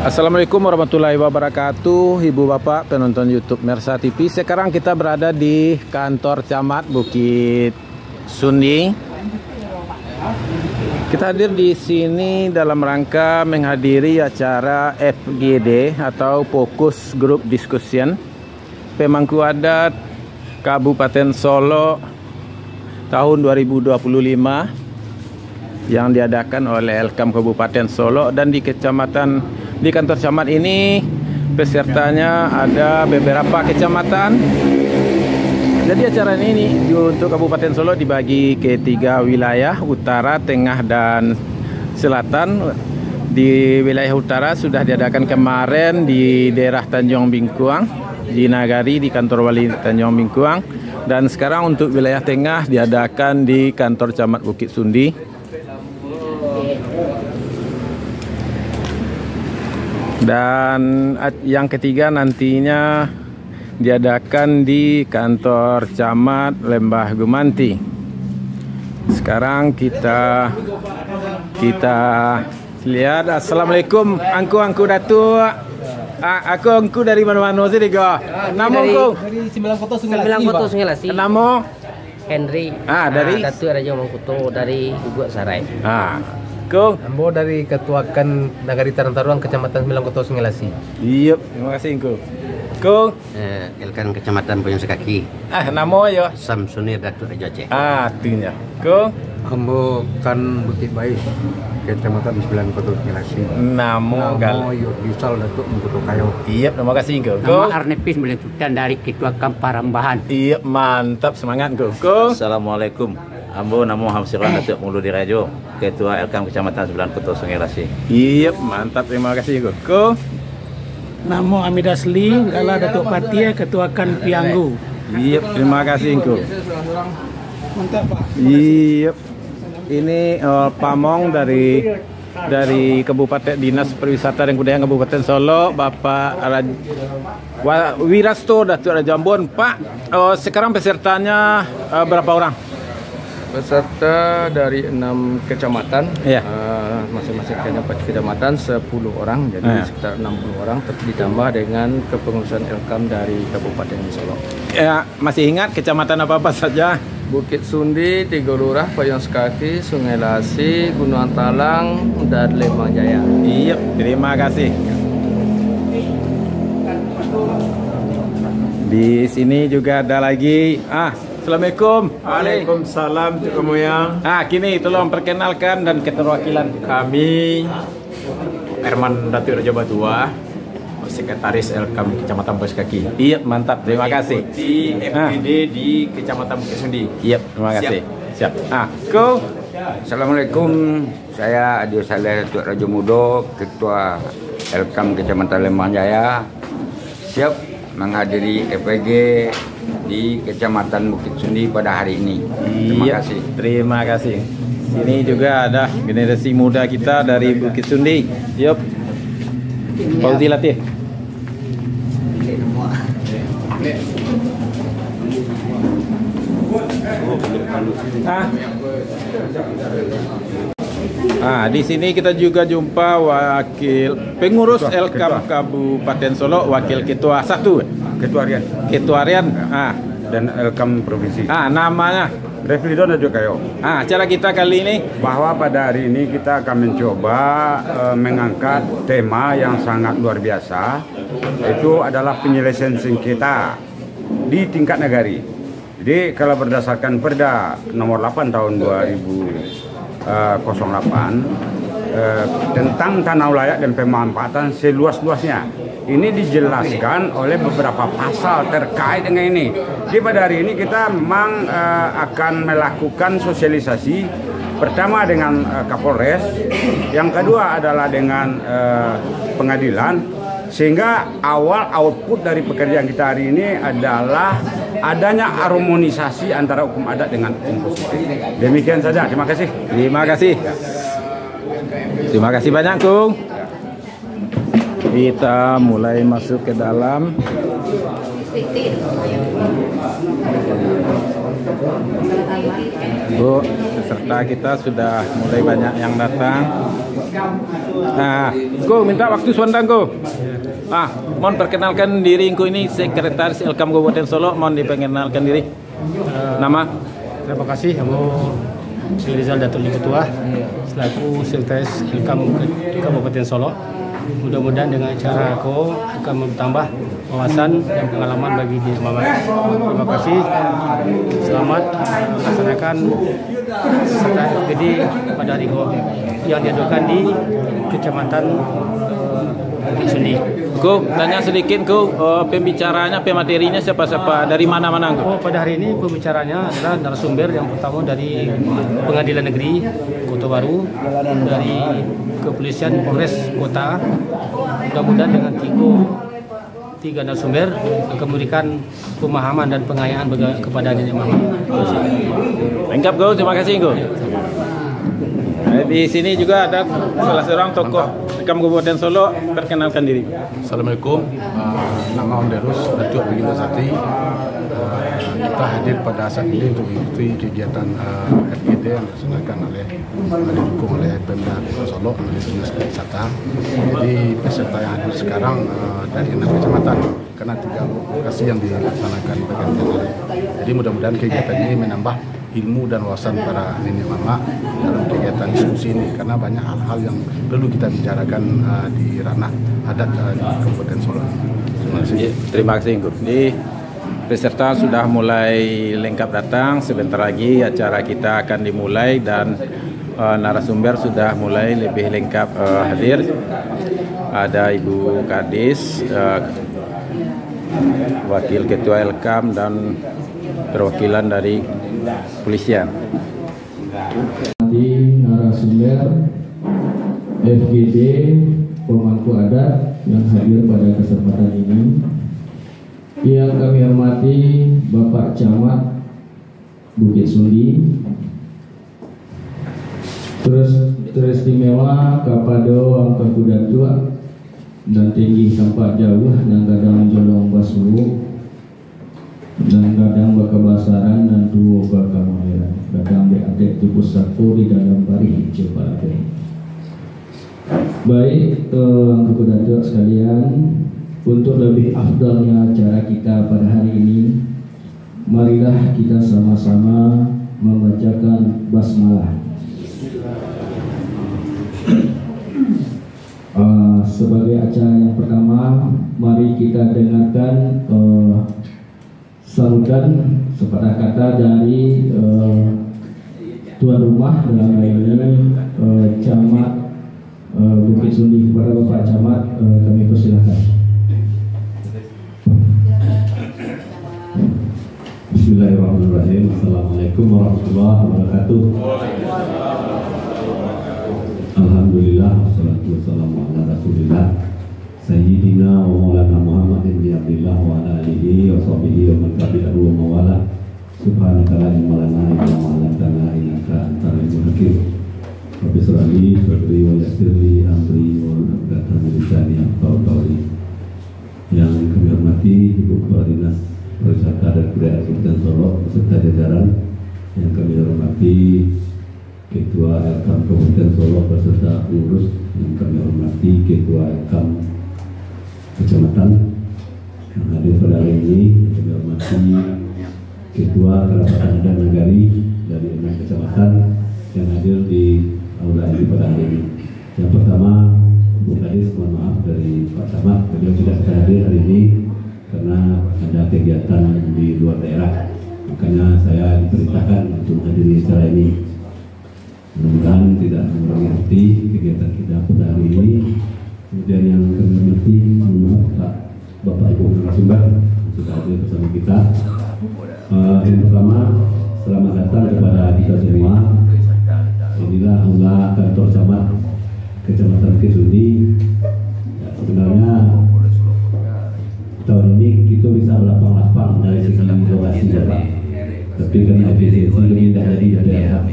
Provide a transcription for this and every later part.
Assalamualaikum warahmatullahi wabarakatuh, Ibu Bapak penonton YouTube Mersa TV. Sekarang kita berada di kantor Camat Bukit Sundi. Kita hadir di sini dalam rangka menghadiri acara FGD atau Fokus Group Discussion Pemangku Adat Kabupaten Solo tahun 2025 yang diadakan oleh Elkam Kabupaten Solo. Dan di kantor camat ini pesertanya ada beberapa kecamatan. Jadi acara ini untuk Kabupaten Solo dibagi ke 3 wilayah, utara, tengah, dan selatan. Di wilayah utara sudah diadakan kemarin di daerah Tanjung Bingkuang, di Nagari, di kantor wali Tanjung Bingkuang. Dan sekarang untuk wilayah tengah diadakan di kantor Camat Bukit Sundi. Dan yang ketiga nantinya diadakan di kantor Camat Lembah Gumanti. Sekarang kita lihat. Assalamualaikum, angku Datuk. Angku dari mana-mana sih, Digo? Nama angku? Dari Sembilan Kota Sungai Lasi. Nama? Henry. Dari Datuk Raja Mangkuto dari Guguk Sarai. Kung Ambo dari Ketuakan Nagari Tarantaruang, Kecamatan Sembilan Kota Sungai Lasi. Iya, terima kasih Kung. Kung Elkan Kecamatan Boyong Sekaki. nama ya? Samsunir Datuk Raja Aceh. Artinya Kung Ambo kan Bukit Baik, Kecamatan Sembilan Kota Sungai Lasi. Namo Yusal Datuk Mengkuto Kayo. Iya, terima kasih Kung. Nama Arnepis Melentutan dari Ketuakan Parambahan. Iya, mantap, semangat Kung. Assalamualaikum. Ambo namo Hamsiran Datuk Mulu Dirajo, Ketua Elkam Kecamatan Sembilan Kota Sungai Lasi. Iya, mantap, terima kasih Kung. Namo Amidas Lee, Gala Datuk Patia, Ketua Kan Pianggu. Iya, terima kasih Kung. Mantap Pak. Iya, ini pamong dari Kabupaten Dinas Pariwisata dan Kebudayaan Kabupaten Solo, Bapak Wirasto Datuk Raja Ambon. Pak, sekarang pesertanya berapa orang? Peserta dari 6 kecamatan, Iya. Masing-masing kecamatan 10 orang, jadi sekitar 60 orang, ditambah dengan kepengurusan Elkam dari Kabupaten Solo. Ya, masih ingat kecamatan apa saja? Bukit Sundi, Tiga Lurah, Boyong Sekaki, Sungai Lasi, Gunung Talang, dan Lembang Jaya. Iya, terima kasih. Di sini juga ada lagi. Assalamualaikum. Waalaikumsalam, Cik Moyang. Kini tolong perkenalkan dan keterwakilan. Kami Herman Datuk Raja Batua, Sekretaris Elkam Kecamatan Boyong Sekaki. Iya, mantap. Terima kasih. Di FGD di Kecamatan Bukit Sundi. Iya, terima kasih. Siap. Kung. Assalamualaikum, saya Adio Saleh Datuk Raja Mudo, Ketua Elkam Kecamatan Lembang Jaya, siap menghadiri FGD di Kecamatan Bukit Sundi pada hari ini. Terima kasih. Terima kasih. Sini juga ada generasi muda kita dari Bukit Sundi. Yup. Fauzi Latif. Di sini kita juga jumpa wakil pengurus Elkam Kabupaten Solo, wakil ketua 1, Ketua Harian, Dan Elkam Provinsi. Namanya Reflidon dan juga Kayo. Acara kita kali ini Bahwa pada hari ini kita akan mencoba mengangkat tema yang sangat luar biasa, yaitu adalah penyelesaian sengketa di tingkat negari. Jadi kalau berdasarkan Perda nomor 8 tahun 2008 tentang tanah layak dan pemanfaatan seluas-luasnya, ini dijelaskan oleh beberapa pasal terkait dengan ini. Jadi pada hari ini kita memang akan melakukan sosialisasi, pertama dengan Kapolres, yang kedua adalah dengan pengadilan, sehingga awal output dari pekerjaan kita hari ini adalah adanya harmonisasi antara hukum adat dengan hukum positif. Demikian saja, terima kasih. Terima kasih. Terima kasih banyak, Kung. Kita mulai masuk ke dalam. Bu, peserta kita sudah mulai banyak yang datang. Nah, Ko minta waktu sebentar Ko. Mohon perkenalkan diri Ko ini Sekretaris Elkam Kabupaten Solo. Mohon diperkenalkan diri. Nama? Terima kasih, Saya Rizal Datul Ketua selaku Sekretaris Elkam Kabupaten Solo. Mudah-mudahan dengan cara aku akan menambah wawasan dan pengalaman bagi diri Mama. Terima kasih. Selamat melaksanakan serta FGD pada hari yang diadakan di Kecamatan Sundi. Ko, tanya sedikit Ko, pembicaranya, pematerinya siapa-siapa dari mana-mana Ko? Pada hari ini pembicaranya adalah narasumber yang pertama dari Pengadilan Negeri Kota Baru, dari Kepolisian Polres Kota. Mudah-mudahan dengan tiga narasumber akan memberikan pemahaman dan pengayaan kepada nenek mama. Lengkap Ko, terima kasih Ko. Di sini juga ada salah seorang tokoh Elkam Kabupaten Solo, perkenalkan diri. Assalamualaikum, nama Onderus Datuk Bigina Sati. Kita hadir pada saat ini untuk mengikuti kegiatan FGD yang dilaksanakan didukung oleh Pemda Kota Solo oleh Dinas Pariwisata. Jadi peserta yang hadir sekarang dari 6 kecamatan karena 3 lokasi yang dilaksanakan pergantian hari. Jadi mudah-mudahan kegiatan ini menambah ilmu dan wawasan para nenek mama dalam kegiatan diskusi ini karena banyak hal-hal yang perlu kita bicarakan di ranah adat di Kabupaten Solo. Terima kasih. Terima kasih Ko. Peserta sudah mulai lengkap datang. Sebentar lagi acara kita akan dimulai dan narasumber sudah mulai lebih lengkap hadir. Ada Ibu Kadis, Wakil Ketua Elkam dan perwakilan dari Polisian. Di narasumber FGD pemangku adat yang hadir pada kesempatan ini, yang kami hormati Bapak Camat Bukit Sundi, terus teristimewa Kapado Angka Kuda Tua dan tinggi tampak jauh dan kadang jolong basulu dan kadang bakabasaran dan duo bakamaheran kadang adik tubuh satu di dalam bari coba ada. Baik Angka Kuda Tua sekalian, untuk lebih afdalnya acara kita pada hari ini, marilah kita sama-sama membacakan basmalah. Sebagai acara yang pertama, mari kita dengarkan salutan sepatah kata dari tuan rumah dalam hal ini Camat Bukit Sundi. Kepada Bapak Camat kami persilahkan. Bismillahirrahmanirrahim. Assalamualaikum warahmatullahi wabarakatuh. Alhamdulillah, wassalatu wassalamu ala rasulillah Sayyidina wa maulana Muhammadin bin Abdillah wa ala alihi wa sahbihi wa man tabi'ahu wa mawala. Subhanaka la ilma lana illa ma 'allamtana innaka antal alimul hakim. Rabbi shrah li sadri wa yassir li amri wa hlul 'uqdatam min lisani yafqahu qawli. Yang kami hormati Ibu Kepala Dinas Pariwisata dan Kebudayaan Kabupaten Solo beserta jajaran, yang kami hormati Ketua Elkam Kabupaten Solo beserta pengurus, yang kami hormati Ketua Elkam Kecamatan yang hadir pada hari ini, kami hormati Ketua Kerapatan dan Nagari dari 6 kecamatan yang hadir di aula ini pada hari ini. Yang pertama, Bu Kadis, mohon maaf dari Pak Camat, beliau tidak bisa hadir hari ini karena ada kegiatan di luar daerah, makanya saya diperintahkan untuk menghadiri acara ini. Mudah-mudahan tidak mengurangi arti kegiatan kita pada hari ini. Kemudian yang kami hormati, Pak Bapak Ibu narasumber sudah hadir bersama kita. Yang pertama, selamat datang kepada kita semua. Inilah aula kantor camat Kecamatan Bukit Sundi. Ya, sebenarnya tahun ini kita bisa lapang-lapang dari segi lokasi, Pak. Tapi karena efisiensi ini tidak jadi daerah.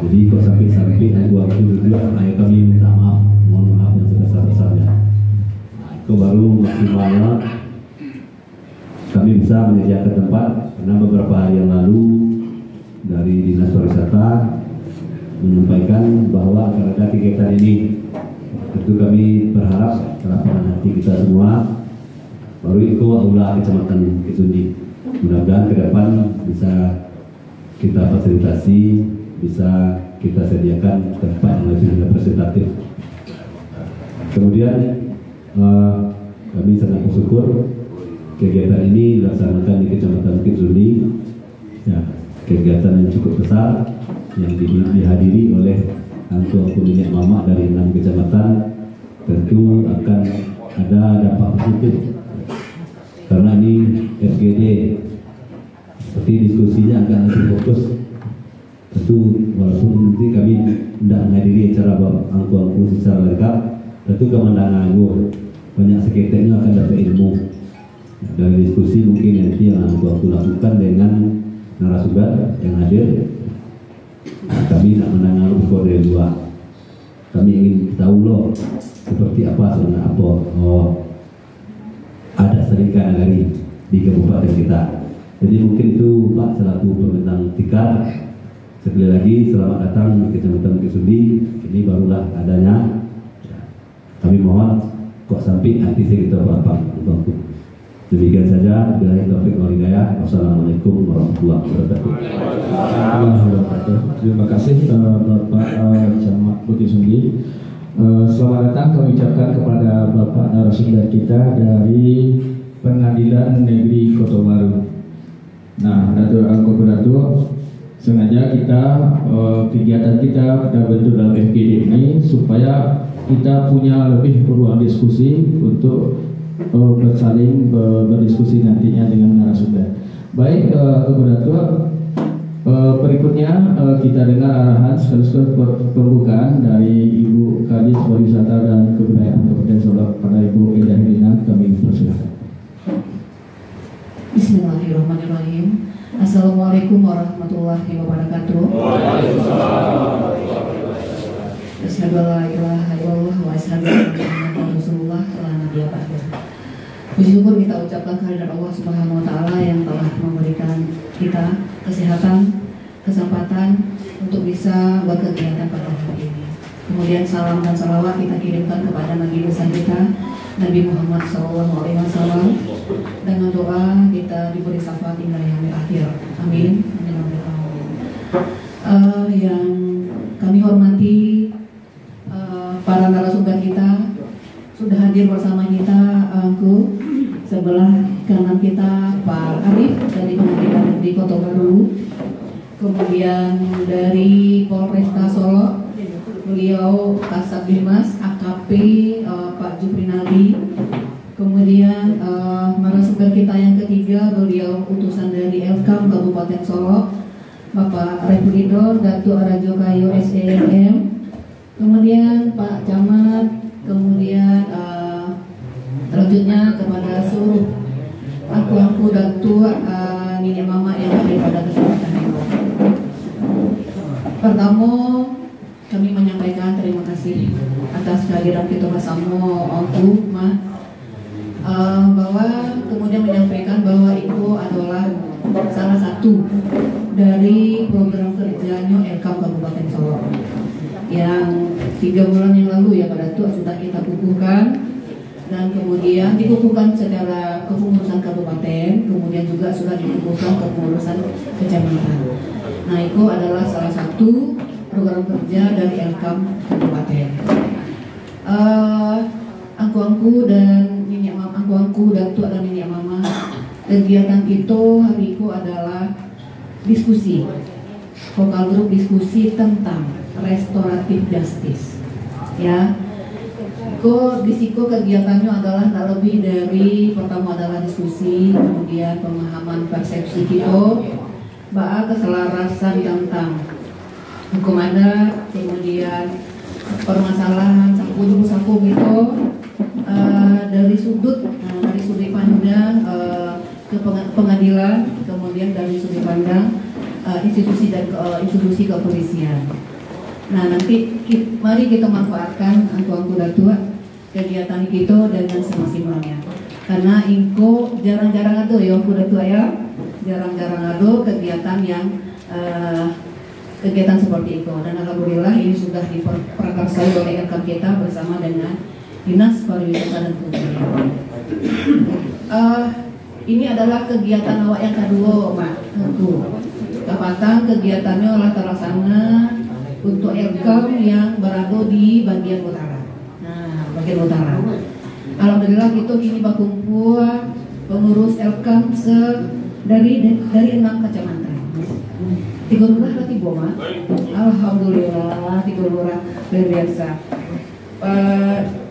Jadi kok sampai-sampai waktu berdua, kami minta maaf, mohon maaf yang sebesar-besarnya. Itu baru maksimalnya kami bisa menyediakan tempat, karena beberapa hari yang lalu dari Dinas Pariwisata menyampaikan bahwa akan ada kegiatan ini. Tentu kami berharap harapan hati kita semua baru itu aula Kecamatan Kisundi. Mudah-mudahan ke depan bisa kita fasilitasi, bisa kita sediakan tempat yang lebih representatif. Kemudian kami sangat bersyukur kegiatan ini dilaksanakan di Kecamatan Kisundi. Ya, kegiatan yang cukup besar yang dihadiri oleh angku-angku minyak mama dari 6 kecamatan. Tentu akan ada dampak positif karena ini FGD, seperti diskusinya agak lebih fokus. Tentu walaupun nanti kami tidak menghadiri acara angku-angku secara lengkap, tentu kemenangan banyak seketeknya akan dapat ilmu dari diskusi mungkin nanti yang angku-angku lakukan dengan narasumber yang hadir. Kami nak menangani ukur dari luar. Kami ingin tahu loh seperti apa sebenarnya ada serika nagari di kabupaten kita. Jadi mungkin itu Pak selaku pembentang tikar. Sekali lagi selamat datang di Kecamatan Kisundi. Ini barulah adanya. Kami mohon kok sampai hati saya kita berapa. Demikian saja. Billahi taufiq wal hidayah. Wassalamualaikum warahmatullahi wabarakatuh. Terima kasih Bapak Camat Bukit Sundi. Selamat datang kami ucapkan kepada Bapak narasumber kita dari Pengadilan Negeri Kota Baru. Nah, Datuk, sengaja kita kegiatan kita bentuk dalam FGD ini supaya kita punya lebih ruang diskusi untuk bersaling berdiskusi nantinya dengan narasumber. Baik, Datuk, berikutnya kita dengar arahan sekaligus pembukaan dari Ibu Kadis Pariwisata dan Kebudayaan Kabupaten Solo pada Ibu Eda Helina. Kami persilakan. Bismillahirrahmanirrahim. Assalamualaikum warahmatullahi wabarakatuh. Asyhadu an la ilaha illallah wa asyhadu anna Muhammadan Rasulullah la nabiyya ba'dah. Puji syukur kita ucapkan kehadirat Allah Subhanahu wa taala yang telah memberikan kita kesehatan, kesempatan untuk bisa berkegiatan pada hari ini. Kemudian salam dan salawat kita kirimkan kepada Nabi besar kita Nabi Muhammad SAW. Dengan doa kita diberi syafaat hingga yaumil akhir. Amin. Yang kami hormati para narasumber kita sudah hadir bersama kita. Sebelah kanan kita Pak Arif dari Pengadilan Negeri Kota Baru, kemudian dari Polresta Solo beliau Kasat Bimas AKP Pak Juprinaldi, kemudian narasumber kita yang ketiga beliau utusan dari Elkam Kabupaten Solo Bapak Refrido Datuk Rajo Kayu SEM, kemudian Pak Camat, kemudian selanjutnya kepada seluruh angku-angku dan tua nenek mama yang ada pada kesempatan ini. Pertama, kami menyampaikan terima kasih atas kehadiran kita bersama angku bahwa kemudian menyampaikan bahwa itu adalah salah satu dari program kerjanya Elkam Kabupaten Solo yang 3 bulan yang lalu ya pada itu sudah kita kukuhkan. Dan kemudian dikukuhkan secara kepengurusan kabupaten, kemudian juga sudah dikukuhkan kepengurusan kecamatan. Nah, itu adalah salah satu program kerja dari Elkam Kabupaten. Angku-angku dan minyak mama, angku-angku dan tua dan minyak mama, kegiatan kita hari itu adalah diskusi, vokal grup diskusi tentang restoratif justice, ya. Disiko kegiatannya adalah tak lebih dari pertama adalah diskusi, kemudian pemahaman persepsi kita, keselarasan tentang hukum adat, kemudian permasalahan saku gitu dari sudut pandang ke pengadilan, kemudian dari sudut pandang institusi kepolisian. Nah, nanti mari kita manfaatkan angku-angku datua kegiatan kita dengan semaksimalnya. Karena ingko jarang-jarang ada ya angku datua ya, jarang-jarang ada kegiatan yang kegiatan seperti itu. Dan alhamdulillah ini sudah diperakarsai oleh LKAM kita bersama dengan Dinas Pariwisata dan Kebudayaan. Ini adalah kegiatan awak yang kedua, Pak. Kapatan kegiatannya oleh terlaksana untuk LKAM yang berada di bagian utara. Nah, bagian utara. Alhamdulillah kita kini berkumpul pengurus LKAM dari 6 kecamatan. 3 lurah atau 3 Mak? Alhamdulillah 3 lurah luar biasa.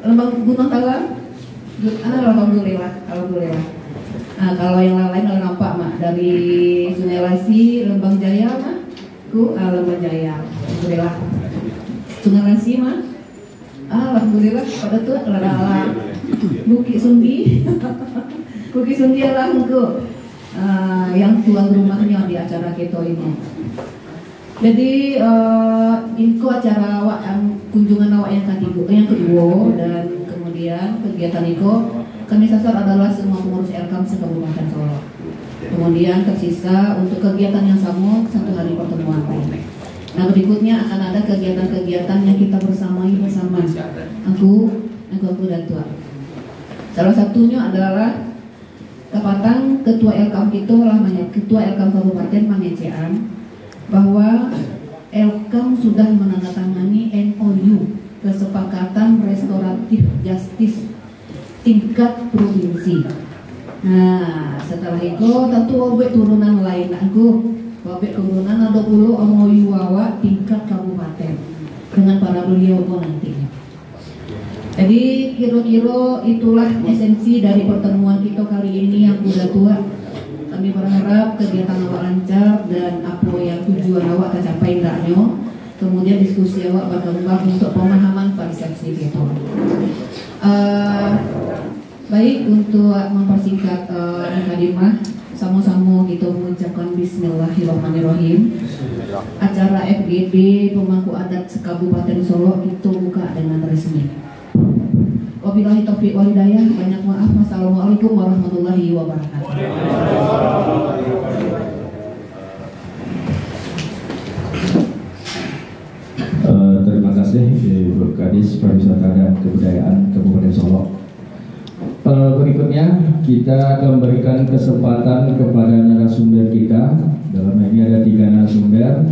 Lembang Gunung Talang? Alhamdulillah. Nah, kalau yang lain nampak Mak, dari Sungai Lasi, Lembang Jaya Mak, Lembang Jaya, alhamdulillah. Sungai Lasi Mak, alhamdulillah. Pada tuh ada Bukit Sundi, Bukit Sundi adalah yang tuan rumahnya di acara kita ini. Jadi itu acara awak kunjungan awak yang kedua, dan kemudian kegiatan itu kami sasar adalah semua pengurus LKAM se-Kabupaten Solo. Kemudian tersisa untuk kegiatan yang sama 1 hari pertemuan. Nah, berikutnya akan ada kegiatan-kegiatan yang kita bersamai bersama aku dan Tua. Salah satunya adalah Kapatang Ketua LKAM itu Ketua LKAM Kabupaten Mangecean, bahwa LKAM sudah menandatangani MOU kesepakatan restoratif justice tingkat provinsi. Nah, setelah itu tentu wabek turunan lain wabek turunan ada puluh MOU awak tingkat kabupaten dengan para beliau nantinya. Jadi kira-kira itulah esensi dari pertemuan kita kali ini yang udah tua. Kami berharap kegiatan awak lancar dan apa yang tujuan awak tercapai hendaknya. Kemudian diskusi awak berkembang untuk pemahaman persepsi kita. Baik, untuk mempersingkat mukadimah, sama-sama kita mengucapkan Bismillahirrahmanirrahim. Acara FGD Pemangku Adat se-Kabupaten Solo itu buka dengan resmi. Wabillahi taufiq wal hidayah. Banyak maaf. Wassalamualaikum warahmatullahi wabarakatuh. Terima kasih Ibu Kadis Pariwisata dan Kebudayaan Kabupaten Solo. Berikutnya kita akan memberikan kesempatan kepada narasumber kita. Dalam ini ada 3 narasumber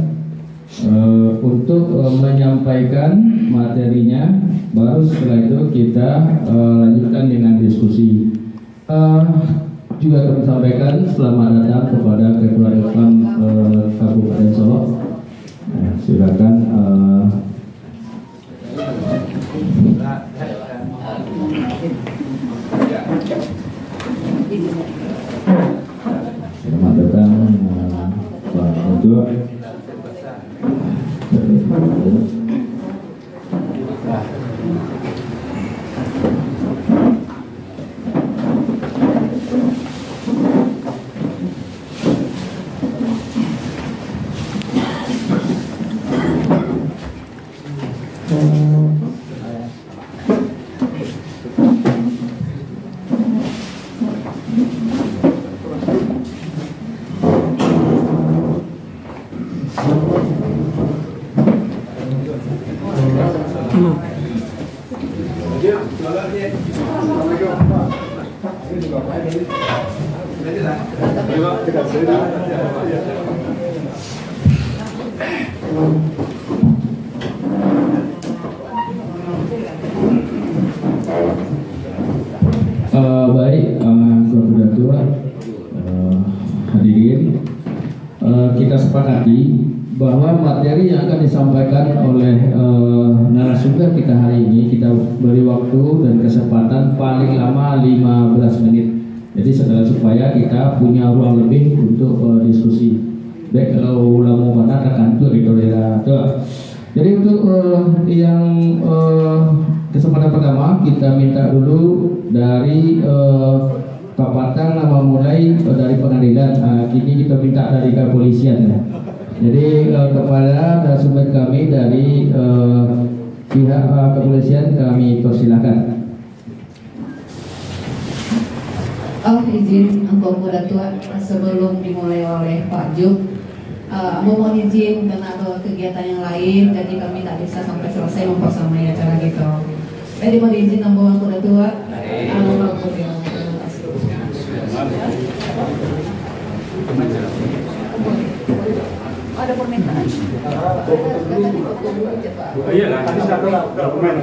untuk menyampaikan materinya. Baru setelah itu kita lanjutkan dengan diskusi. Juga kami sampaikan selamat datang kepada Ketua LKAM Kabupaten Solo. Silakan. Selamat datang Pak Ketua. Baik, Ketua Tua, hadirin, kita sepakati bahwa materi yang akan disampaikan oleh narasumber kita hari ini kita beri waktu dan kesempatan paling lama 15 menit. Jadi supaya kita punya ruang lebih untuk diskusi. Baik, kalau ulama mana terkantor itu daerah. Jadi untuk yang kesempatan pertama kita minta dulu dari Kapatan nama mulai dari pengadilan. Kini kita minta dari kepolisian ya. Jadi kepada narasumber kami dari pihak kepolisian kami persilakan. Izin Engkau Muda Tua, sebelum dimulai oleh Pak Jum, mohon izin karena ada kegiatan yang lain, jadi kami tak bisa sampai selesai mempersamai acara kita. Jadi mohon izin Ambo Ketua Tua. Ada permintaan. Iya lah, tadi sudah dokumen.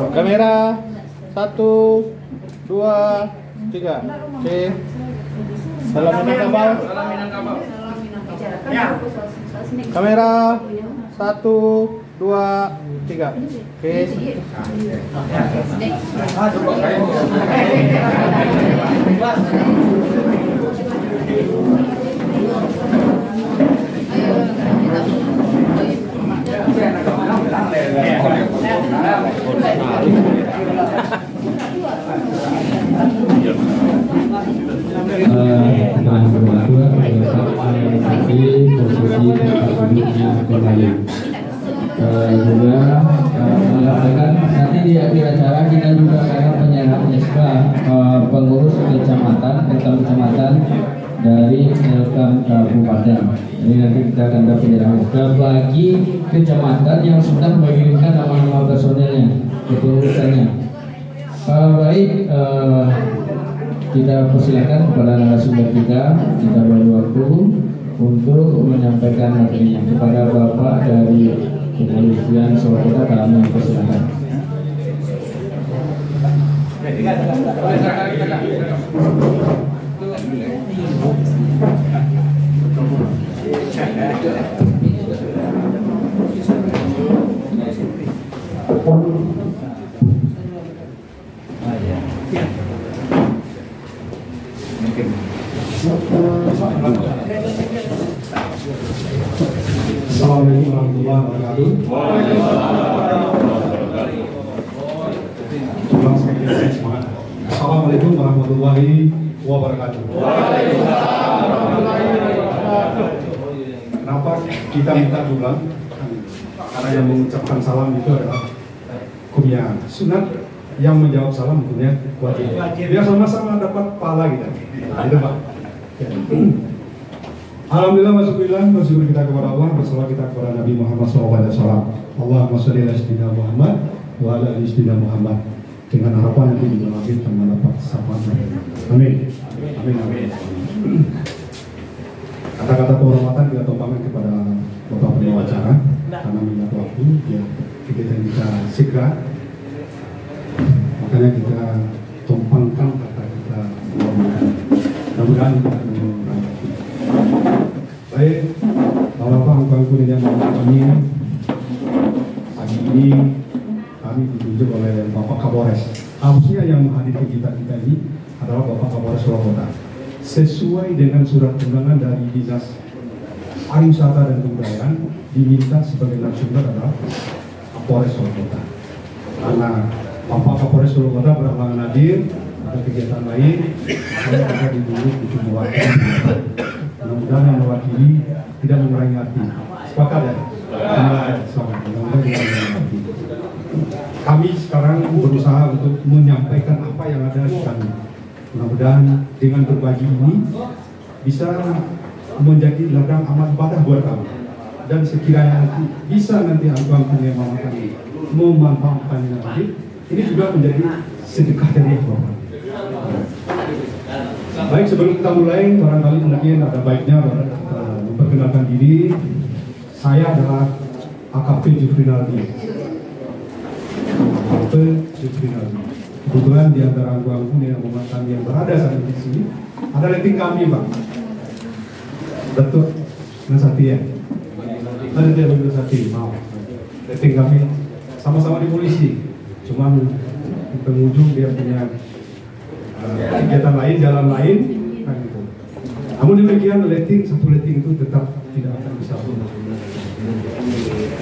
Kamera 1, 2, 3. Oke. Salam Minangkabau. Kamera 1, 2, 3. Oke. Juga mengatakan nanti di akhir acara kita juga akan menyerahkan SK pengurus kecamatan dari Elkam Kabupaten. Jadi nanti kita akan dapat penyerahan SK bagi kecamatan yang sudah mengirimkan nama-nama personelnya, kepengurusannya. Baik, kita persilakan kepada narasumber kita beri waktu untuk menyampaikan materinya kepada Bapak dari Kepolisian Solo Kota. Kami persilakan. Assalamualaikum warahmatullahi wabarakatuh. Assalamualaikum warahmatullahi wabarakatuh. Kenapa kita minta ulang? Karena yang mengucapkan salam itu adalah hukumnya sunat, yang menjawab salam hukumnya wajib. Biar sama-sama dapat pahala kita. Itu Pak. Alhamdulillah bersyukur kita kepada Allah, bersalawat kita kepada Nabi Muhammad SAW. Allahumma sholli ala sayyidina Muhammad wa ala ali sayyidina Muhammad. Dengan harapan nanti juga lahir dan mendapat syafaat. Amin. Amin. Amin. Kata-kata penghormatan kita tumpahkan kepada Bapak Pembawa acara karena minat waktu ya kita segera. Makanya kita tumpangkan kata kita. Mudah-mudahan kita baik, Bapak Angkangku yang kami pagi ini kami ditunjuk oleh Bapak Kapolres. Harusnya yang menghadiri kita ini adalah Bapak Kapolres Solo Kota. Sesuai dengan surat undangan dari Dinas Pariwisata dan Kebudayaan, diminta sebagai narasumber adalah Kapolres Solo Kota. Karena Bapak Kapolres Solo Kota berhalangan hadir, ada kegiatan lain, makanya kita diduduk di sebuah mudah-mudahan yang mewakili tidak mengurangi arti. Sepakat ya? Kami sekarang berusaha untuk menyampaikan apa yang ada di kami. Mudah-mudahan dengan berbagi ini bisa menjadi ladang amal ibadah buat kami. dan sekiranya nanti bisa nanti angkuh-angkuh yang mama kami memanfaatkannya nanti, ini juga menjadi sedekah jariah Bapak. Baik, sebelum kita mulai, barangkali mungkin ada baiknya memperkenalkan diri. Saya adalah AKP Jufrinaldi. AKP Jufrinaldi. Kebetulan di antara angkuh-angkuh yang mama kami yang berada saat ini di sini, ada letting kami, Pak. Datuk Nasati ya. Ada dia Datuk Nasati, mau. Letting kami sama-sama di polisi. Cuma di penghujung dia punya kegiatan lain, jalan lain, kan gitu. Namun demikian satu letting itu tetap tidak akan bisa punah.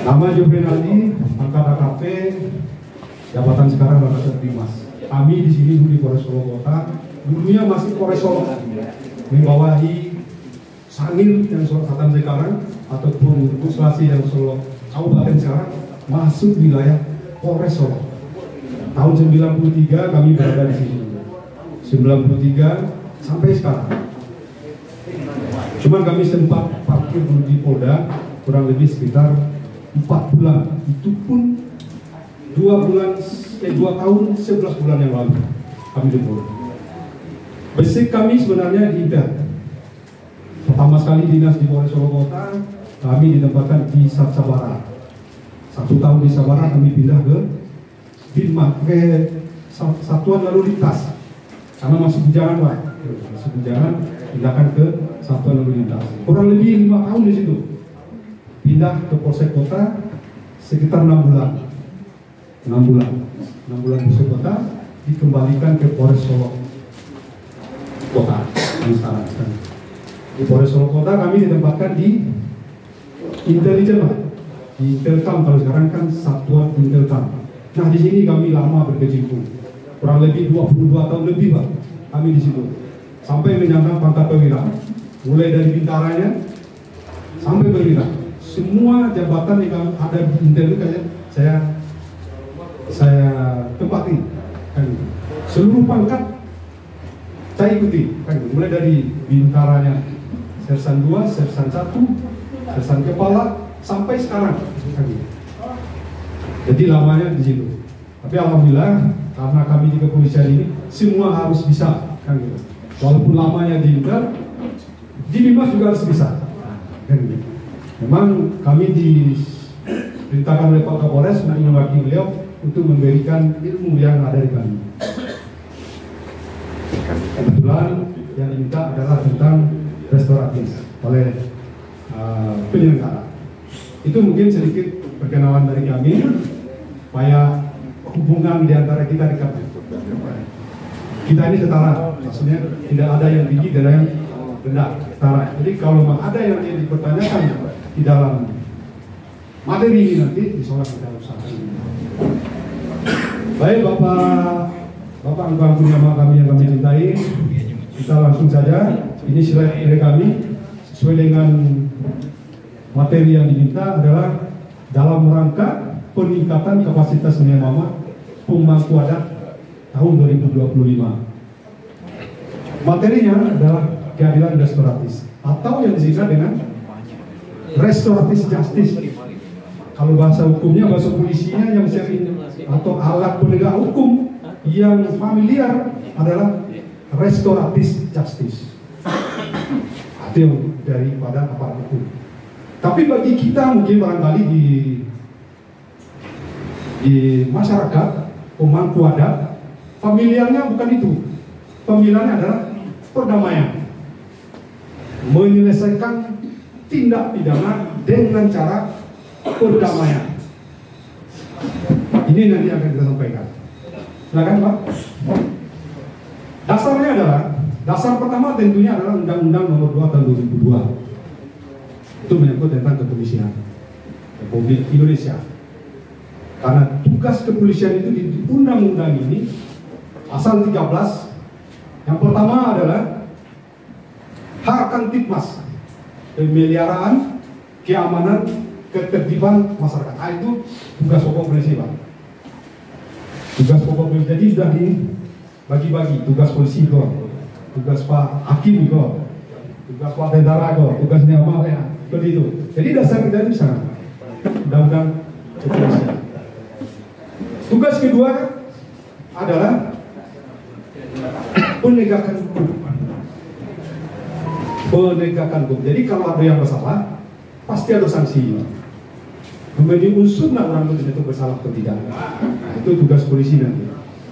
Nama Jufrinaldi, pangkat AKP, jabatan sekarang Bapak Dimas. Kami di sini dulu di Polres Solo Kota, dulunya masih Polres Solo, membawahi Sangil yang Solo Selatan sekarang, ataupun Puslasi yang Solo Kabupaten sekarang, masuk wilayah Polres Solo. Tahun 93 kami berada di sini. 93 sampai sekarang. Cuman kami sempat parkir dulu di Polda kurang lebih sekitar 4 bulan. Itu pun 2 tahun 11 bulan yang lalu kami di Polda. Basic kami sebenarnya di Intel. Pertama sekali dinas di Polres Solo Kota, kami ditempatkan di Sabara. 1 tahun di Sabara kami pindah ke Satuan Lalu Lintas. Karena masih bujangan, Pak. Masih bujangan, pindahkan ke Satuan Lalu Lintas. Kurang lebih 5 tahun di situ. Pindah ke Polsek Kota sekitar 6 bulan. 6 bulan Polsek Kota dikembalikan ke Polres Solo Kota. Di Polres Solo Kota kami ditempatkan di intelijen, Pak. Di Intelkam, kalau sekarang kan Satuan Intelkam. Nah, di sini kami lama berkecimpung. Kurang lebih 22 tahun lebih, Pak, kami di situ. Sampai menyandang pangkat perwira. Mulai dari bintaranya sampai perwira. Semua jabatan yang ada di Intel itu saya tempati. Kan. Seluruh pangkat saya ikuti. Kan. Mulai dari bintaranya Sersan 2, Sersan 1, Sersan Kepala sampai sekarang. Kan. Jadi lamanya di situ. Tapi alhamdulillah karena kami di kepolisian ini semua harus bisa, kan gitu. Walaupun lamanya di Intel, di Bimas juga harus bisa, kan gitu. Memang kami diperintahkan oleh Pak Kapolres mewakili beliau untuk memberikan ilmu yang ada di kami. Kebetulan yang diminta adalah tentang restoratif oleh penyelenggara. Itu mungkin sedikit perkenalan dari kami, supaya hubungan di antara kita dekat. Kita ini setara, maksudnya tidak ada yang tinggi, tidak ada yang rendah, setara. Jadi kalau memang ada yang dipertanyakan di dalam materi ini nanti disolat kita usahakan. Baik Bapak angkuh-angkuh nama kami yang kami cintai, kita langsung saja. Ini slide dari kami sesuai dengan materi yang diminta adalah dalam rangka peningkatan kapasitas mama pemangku adat tahun 2025. Materinya adalah keadilan restoratif atau yang disingkat dengan restoratif justice. Kalau bahasa hukumnya, bahasa polisinya yang sering atau alat penegak hukum yang familiar adalah restoratif justice. Itu daripada aparat hukum. Tapi bagi kita mungkin barangkali di masyarakat pemangku adat, familiarnya bukan itu. Familiarnya adalah perdamaian, menyelesaikan tindak pidana dengan cara perdamaian. Ini nanti akan kita sampaikan. Silakan, Pak. Dasarnya adalah, dasar pertama tentunya adalah Undang-Undang Nomor 2 Tahun 2002. Itu menyangkut tentang kepolisian Republik Indonesia. Karena tugas kepolisian itu di undang-undang ini pasal 13 yang pertama adalah hak kamtibmas, pemeliharaan keamanan ketertiban masyarakat. Itu tugas pokok polisi, Pak. Tugas pokok polisi. Jadi sudah dibagi-bagi tugas polisi kok, tugas Pak Hakim kok, tugas Pak Tentara kok, tugasnya apa ya? Seperti itu. Jadi dasar kita ini sana. Undang-undang kepolisian. Tugas kedua adalah penegakan hukum. Penegakan hukum. Jadi kalau ada yang bersalah, pasti ada sanksi. Menjadi unsur orang itu bersalah atau tidak. Nah, itu tugas polisi nanti.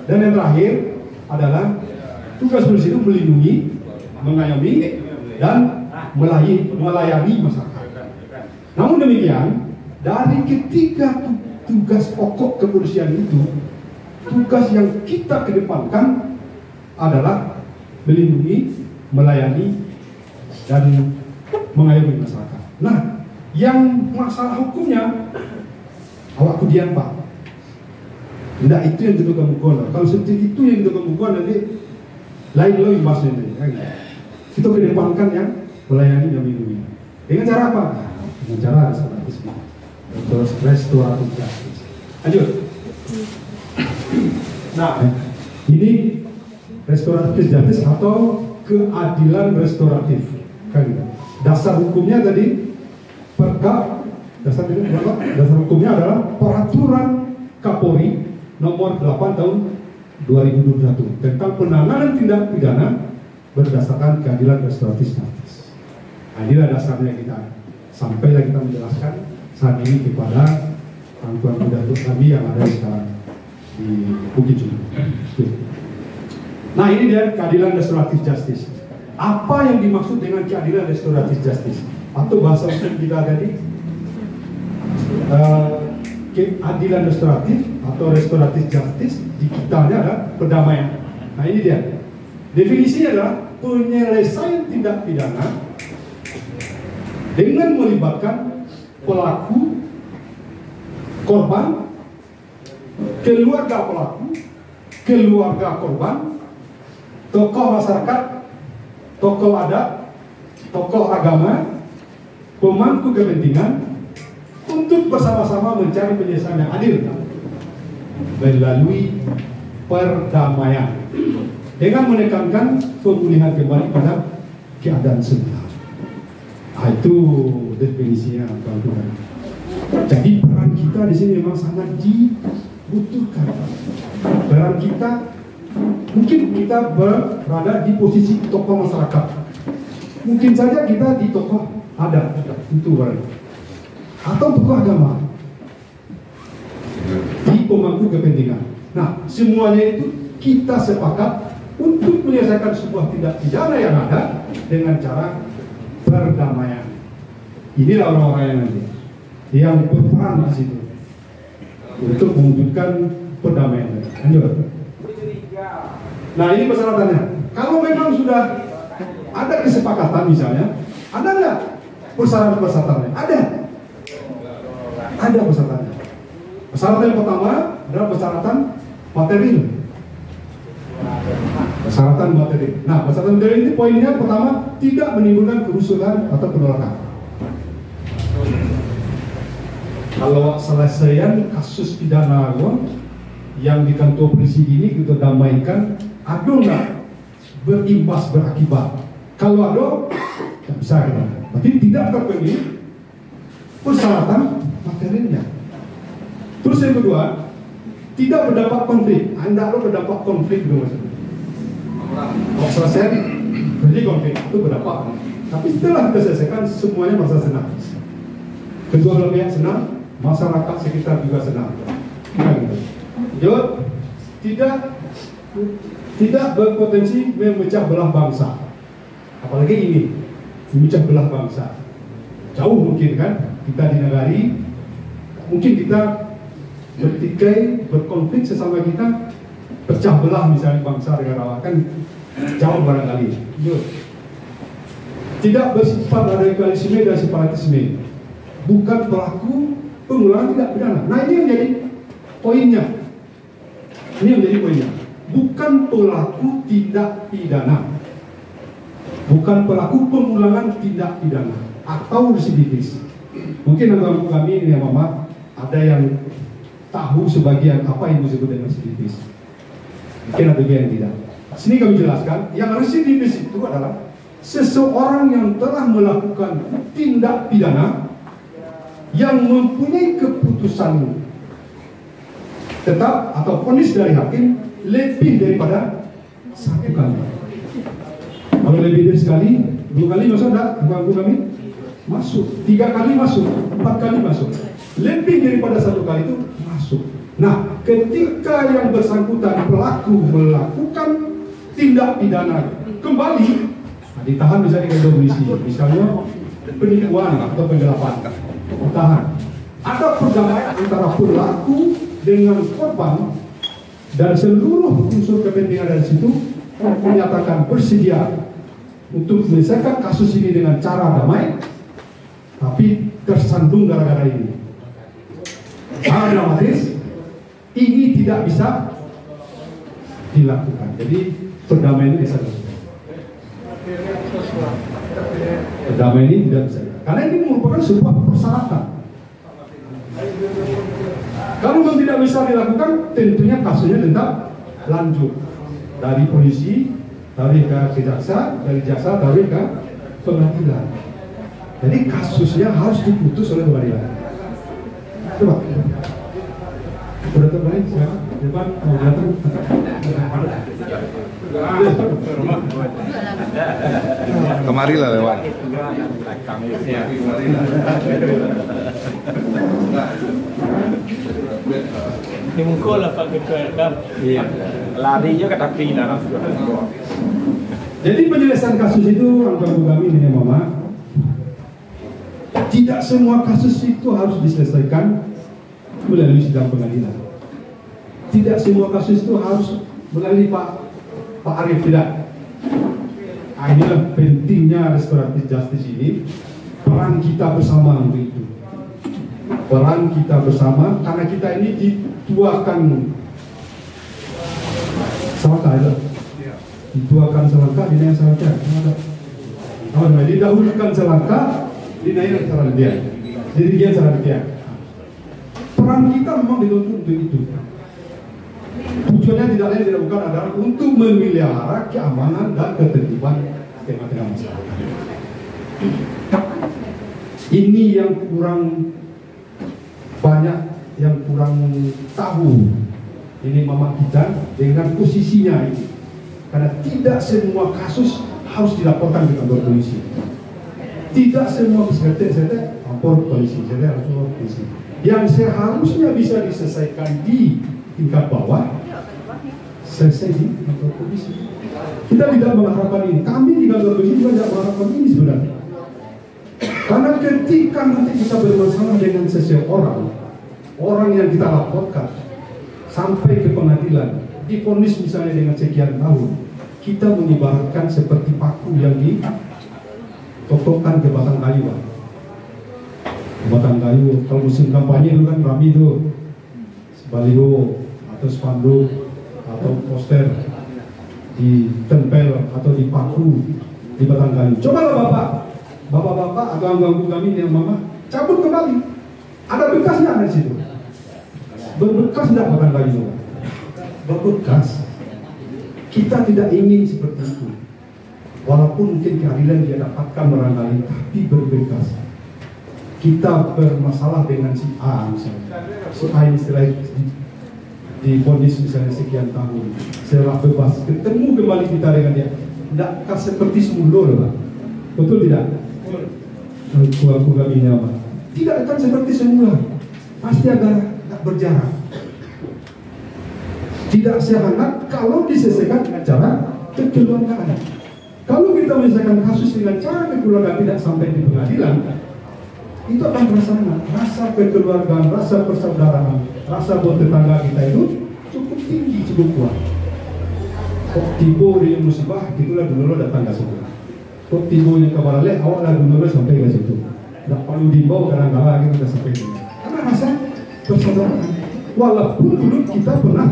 Dan yang terakhir adalah tugas polisi itu melindungi, mengayomi, dan melayani masyarakat. Namun demikian, dari ketiga tugas pokok kepolisian itu, tugas yang kita kedepankan adalah melindungi, melayani, dan mengayomi masyarakat. Nah, yang masalah hukumnya, awak kudian Pak. Tidak itu yang kita kemukuan. Kalau seperti itu yang kita kemukuan nanti lain lagi maksudnya. Kita kedepankan yang melayani dan melindungi. Dengan cara apa? Dengan cara restoratif justice. Lanjut. Nah, ini restoratif justice atau keadilan restoratif. Kan? Dasar hukumnya tadi Perkap. Dasar hukumnya adalah Peraturan Kapolri Nomor 8 Tahun 2021 tentang penanganan tindak pidana berdasarkan keadilan restoratif justice. Nah, inilah dasarnya kita. Sampailah kita menjelaskan saat ini kepada Tuan Datuk kami yang ada sekarang di Bukit Tinggi. Nah, ini dia keadilan restoratif justice. Apa yang dimaksud dengan keadilan restoratif justice? Atau bahasa kita tadi keadilan restoratif atau restoratif justice di kitanya adalah perdamaian. Nah, ini dia. Definisinya adalah penyelesaian tindak pidana dengan melibatkan pelaku, korban, keluarga pelaku, keluarga korban, tokoh masyarakat, tokoh adat, tokoh agama, pemangku kepentingan untuk bersama-sama mencari penyelesaian yang adil melalui perdamaian dengan menekankan pemulihan kembali pada keadaan semula. Nah, itu definisinya kawan-kawan. Jadi peran kita di sini memang sangat dibutuhkan. Peran kita mungkin kita berada di posisi tokoh masyarakat. Mungkin saja kita di tokoh adat itu peran. Atau tokoh agama. Di pemangku kepentingan. Nah, semuanya itu kita sepakat untuk menyelesaikan sebuah tindak pidana yang ada dengan cara perdamaian. Inilah orang-orang yang nanti yang berperan di situ untuk mewujudkan perdamaian. Lanjut. Nah, ini persyaratannya. Kalau memang sudah ada kesepakatan misalnya, ada nggak persyaratan-persyaratannya? Ada. Ada persyaratannya. Persyaratan yang pertama adalah persyaratan material. Persyaratan material. Nah, persyaratan material ini poinnya pertama tidak menimbulkan kerusuhan atau penolakan. Kalau selesaian kasus pidana yang di kantor polisi ini kita damaikan, ada nggak berimbas berakibat? Kalau ada, tidak bisa kita. Berarti tidak terpenuhi persyaratan materialnya. Terus yang kedua, tidak berdampak konflik. Anda lo berdampak konflik dulu maksudnya. Kalau selesai berarti konflik itu berdampak. Tapi setelah kita selesaikan semuanya merasa senang. Kedua belah pihak senang, masyarakat sekitar juga senang. Nah, gitu. Jadi tidak berpotensi memecah belah bangsa. Apalagi ini memecah belah bangsa. Jauh mungkin kan kita di negari, mungkin kita bertikai, berkonflik sesama kita, pecah belah misalnya bangsa dengan awak kan jauh barangkali. Tidak bersifat radikalisme dan separatisme, bukan pelaku pengulangan tindak pidana. Nah, ini yang jadi poinnya. Ini yang jadi poinnya. Bukan pelaku tindak pidana, bukan pelaku pengulangan tindak pidana atau residivis. Mungkin anggota kami ini yang mama ada yang tahu sebagian apa yang disebut dengan residivis. Mungkin ada yang tidak. Sini kami jelaskan, yang residivis itu adalah seseorang yang telah melakukan tindak pidana yang mempunyai keputusan tetap atau vonis dari hakim lebih daripada 1 kali. Kalau lebih dari sekali, 2 kali masuk enggak? Ganggu kami? Masuk. 3 kali masuk, 4 kali masuk. Lebih daripada 1 kali itu masuk. Nah, ketika yang bersangkutan pelaku melakukan tindak pidana kembali, ditahan misalnya di domisi, misalnya penipuan atau penggelapan, ditahan. Ada perdamaian antara pelaku dengan korban dan seluruh unsur kepentingan dari situ menyatakan bersedia untuk menyelesaikan kasus ini dengan cara damai, tapi tersandung gara-gara ini. Hal dramatis ini tidak bisa dilakukan. Jadi perdamaian ini bisa dilakukan. Perdamaian ini tidak bisa dilakukan. Karena ini merupakan sebuah persyaratan. Kalau memang tidak bisa dilakukan, tentunya kasusnya tetap lanjut dari polisi, tarik ke jaksa, dari jaksa tarik ke pengadilan. Jadi kasusnya harus diputus oleh pengadilan. Coba. Sudah terbaik siapa? Depan mau datang. Kemarilah lewat. Dimukul lah Pak Ketua Elkam. Iya. Larinya ke tapi dalam. Jadi penyelesaian kasus itu angka kami ini Mama. Tidak semua kasus itu harus diselesaikan melalui sidang pengadilan. Tidak semua kasus itu harus melalui Pak Arief, tidak. Nah, inilah pentingnya restoratif justice ini. Peran kita bersama untuk itu. Peran kita bersama karena kita ini dituakan selangkah itu. Dituakan selangkah, dinaik selangkah. Didahulukan selangkah, dinaik selangkah. Dirigian selangkah. Peran kita memang dituntut untuk itu. Tujuannya tidak lain tidak bukan adalah untuk memelihara keamanan dan ketertiban tengah-tengah masyarakat. Ini yang kurang banyak, yang kurang tahu ini mama kita dengan posisinya ini. Karena tidak semua kasus harus dilaporkan ke kantor polisi. Tidak semua bisa lapor polisi, saya harus lapor polisi. Yang seharusnya bisa diselesaikan di tingkat bawah, selesai di kantor polisi. Kita tidak mengharapkan ini. Kami di kantor polisi juga tidak mengharapkan ini sebenarnya. Karena ketika nanti kita bermasalah dengan seseorang, orang yang kita laporkan sampai ke pengadilan, divonis misalnya dengan sekian tahun, kita mengibaratkan seperti paku yang ditotokkan ke batang kayu. Batang kayu, kalau musim kampanye itu kan rame itu, baliho atau spanduk atau poster ditempel atau dipaku di batang kayu. Cobalah bapak-bapak atau anggota kami yang mama cabut kembali. Ada bekasnya di situ. Berbekas tidak batang kayu? Berbekas. Kita tidak ingin seperti itu. Walaupun mungkin keadilan dia dapatkan barangkali, tapi berbekas. Kita bermasalah dengan si A misalnya. Si A ini setelah divonis misalnya sekian tahun, setelah bebas, ketemu kembali kita dengan dia. Tidakkah seperti semula, Pak? Betul tidak? Aku gak apa? Tidak akan seperti semula. Pasti agak berjarak. Tidak sehangat kalau diselesaikan dengan cara kekeluargaan. Kalau kita menyelesaikan kasus dengan cara kekeluargaan tidak sampai di pengadilan, itu akan terasa hangat. Rasa kekeluargaan, rasa persaudaraan, rasa buat tetangga kita itu cukup tinggi, cukup kuat. Kok tiba di musibah, itulah dulu datang ke situ. Kok tiba yang kabarale, awak lah dulu sampai ke situ. Tak perlu dibawa kadang-kadang kita sampai ke situ. Karena rasa persaudaraan. Walaupun dulu kita pernah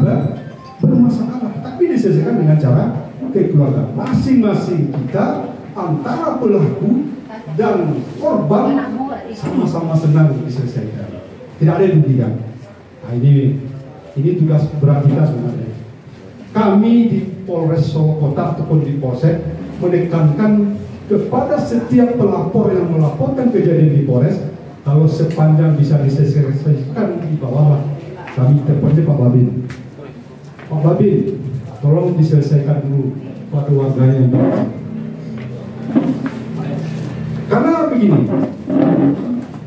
bermasalah, tapi diselesaikan dengan cara kekeluargaan. Masing-masing kita antara pelaku dan korban sama-sama senang diselesaikan. Tidak ada yang dirugikan. Nah, ini tugas berat kita sebenarnya. Kami di Polres Solo Kota ataupun di Polsek menekankan kepada setiap pelapor yang melaporkan kejadian di Polres, kalau sepanjang bisa diselesaikan di bawah, kami terpencet Pak Babin. Pak Babin, tolong diselesaikan dulu pada warga yang berada. Karena begini,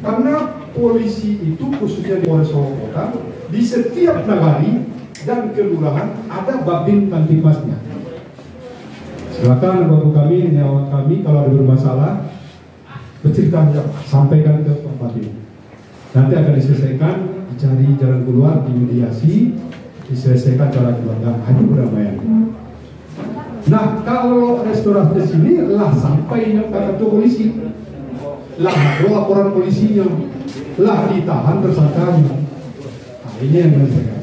karena polisi itu khususnya di Polres Solo Kota, di setiap nagari dan kelurahan ada Babin Kantipmasnya. Silakan bapak kami, nyawa kami kalau ada bermasalah bercerita, sampaikan ke Pak Babin. Nanti akan diselesaikan, dicari jalan keluar, dimediasi, diselesaikan cara keluarga, hanya perdamaian. Nah, kalau restorasi di sini lah sampai kata polisi, lah ada laporan polisinya, lah ditahan tersangkanya. Nah, ini yang saya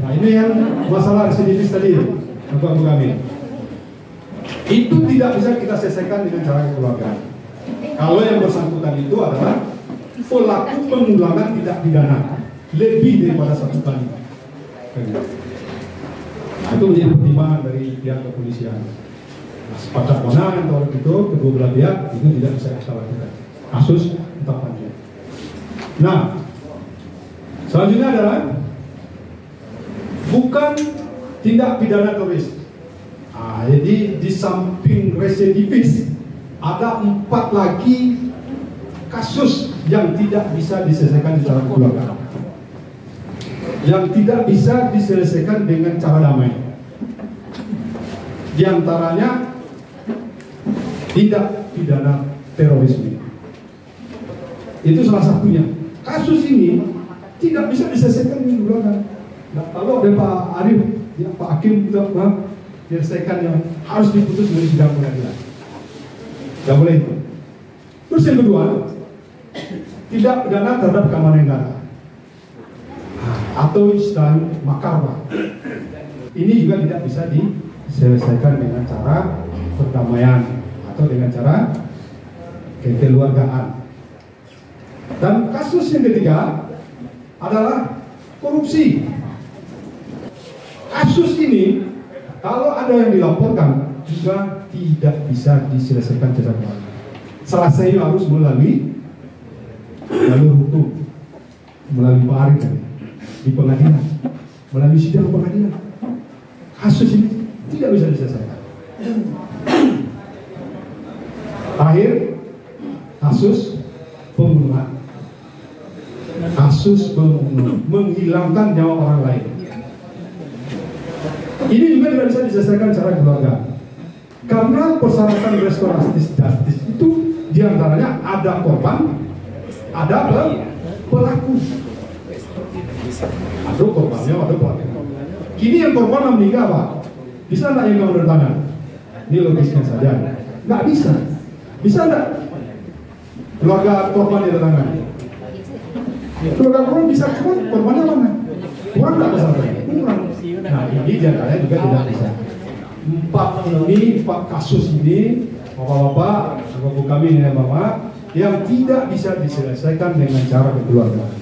Nah, ini yang masalah residivis tadi, Bapak kami. Itu tidak bisa kita selesaikan dengan cara kekeluargaan. Kalau yang bersangkutan itu adalah pelaku pengulangan tidak pidana lebih daripada 1 kali. Nah, itu menjadi pertimbangan dari pihak kepolisian. Nah, sepakat mana kalau itu kedua belah pihak itu tidak bisa kita lakukan. Kasus tetap lanjut. Nah, selanjutnya adalah bukan tindak pidana teroris. Nah, jadi di samping residivis ada 4 lagi kasus yang tidak bisa diselesaikan secara kekeluargaan, yang tidak bisa diselesaikan dengan cara damai. Di antaranya tindak pidana terorisme. Itu salah satunya. Kasus ini tidak bisa diselesaikan dengan kekeluargaan. Nah, kalau ada Pak Arif, ya, Pak Hakim tidak menyelesaikan yang harus diputus dari sidang pengadilan. Tidak boleh itu. Terus yang kedua, tidak pidana terhadap keamanan negara atau istilah makarwa. Ini juga tidak bisa diselesaikan dengan cara perdamaian atau dengan cara kekeluargaan. Dan kasus yang ketiga adalah korupsi. Kasus ini kalau ada yang dilaporkan juga tidak bisa diselesaikan secara kekeluargaan. Selesai harus melalui jalur hukum, melalui Pak Arif di pengadilan, melalui sidang pengadilan. Kasus ini tidak bisa diselesaikan. Terakhir, kasus pembunuhan, kasus pembunuhan, menghilangkan nyawa orang lain. Ini juga tidak bisa diselesaikan secara keluarga, karena persyaratan restoratif justice itu diantaranya ada korban, ada pelaku. Ada korbannya, ada pelaku. Kini yang korban meninggal, Pak, bisa nggak yang ngambil tangan? Ini logisnya saja. Nggak bisa. Bisa nggak keluarga korban di tangan? Keluarga korban bisa, cuma korbannya mana? Kurang nggak besar? Kurang. Nah, ini diantaranya juga tidak bisa. 4 kasus ini, bapak-bapak, bapak kami ini bapak, yang tidak bisa diselesaikan dengan cara kekeluargaan,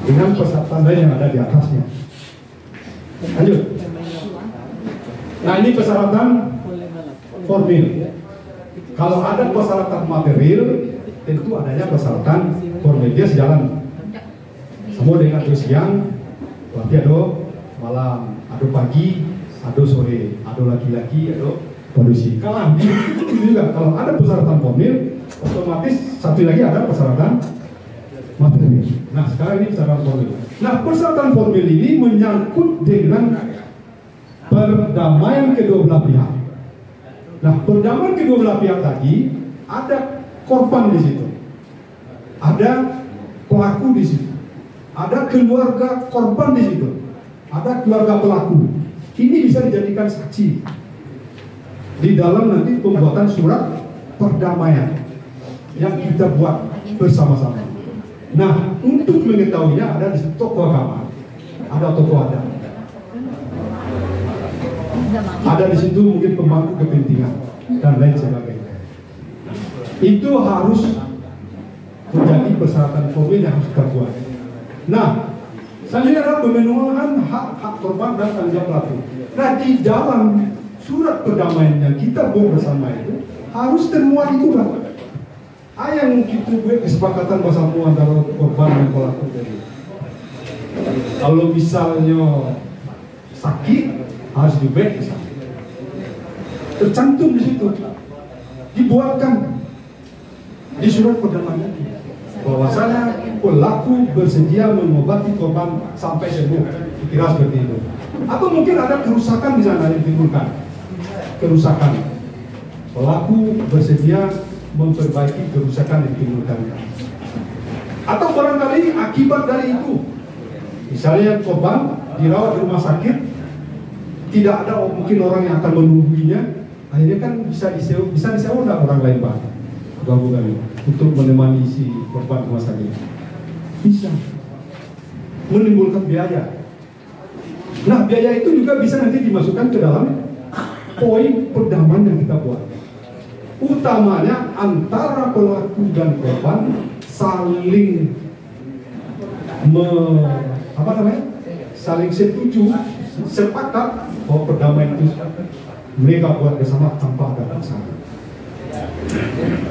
dengan persyaratan lain yang ada di atasnya. Lanjut. Nah, ini persyaratan formil. Kalau ada persyaratan material, tentu adanya persyaratan formil. Dia sejalan. Semua dengan itu siang, berarti ada malam, ada pagi, ada sore, ada laki-laki, ada polisi. Kalau itu juga, kalau ada persyaratan formil, otomatis satu lagi ada persyaratan material. Nah, sekarang ini persyaratan formil. Nah, persyaratan formil ini menyangkut dengan perdamaian kedua belah pihak. Nah, perdamaian kedua belah pihak tadi ada korban di situ, ada pelaku di situ, ada keluarga korban di situ, ada keluarga pelaku. Ini bisa dijadikan saksi di dalam nanti pembuatan surat perdamaian yang kita buat bersama-sama. Nah, untuk mengetahuinya ada di situ tokoh agama, ada tokoh adat, ada di situ mungkin pemangku kepentingan dan lain sebagainya. Itu harus menjadi persyaratan formil yang harus kita buat. Nah, Selanjutnya adalah pemenuhan hak korban dan tanggung jawab pelaku. Nah, di dalam surat perdamaian yang kita buat bersama itu harus termuat itu lah. Yang kita buat kesepakatan bersama antara korban dan pelaku tadi. Kalau misalnya sakit harus dibuat tercantum di situ, dibuatkan di surat perdamaian bahwasanya pelaku bersedia mengobati korban sampai sembuh, kira seperti itu. Atau mungkin ada kerusakan di sana yang ditimbulkan, kerusakan. Pelaku bersedia memperbaiki kerusakan yang ditimbulkan. Atau barangkali akibat dari itu, misalnya korban dirawat di rumah sakit, tidak ada mungkin orang yang akan menungguinya, akhirnya kan bisa disewa orang lain Pak, gabungan untuk menemani si korban rumah sakit. Bisa menimbulkan biaya. Nah, biaya itu juga bisa nanti dimasukkan ke dalam poin perdamaian yang kita buat. Utamanya antara pelaku dan korban saling saling setuju, sepakat bahwa perdamaian itu mereka buat bersama tanpa ada paksaan.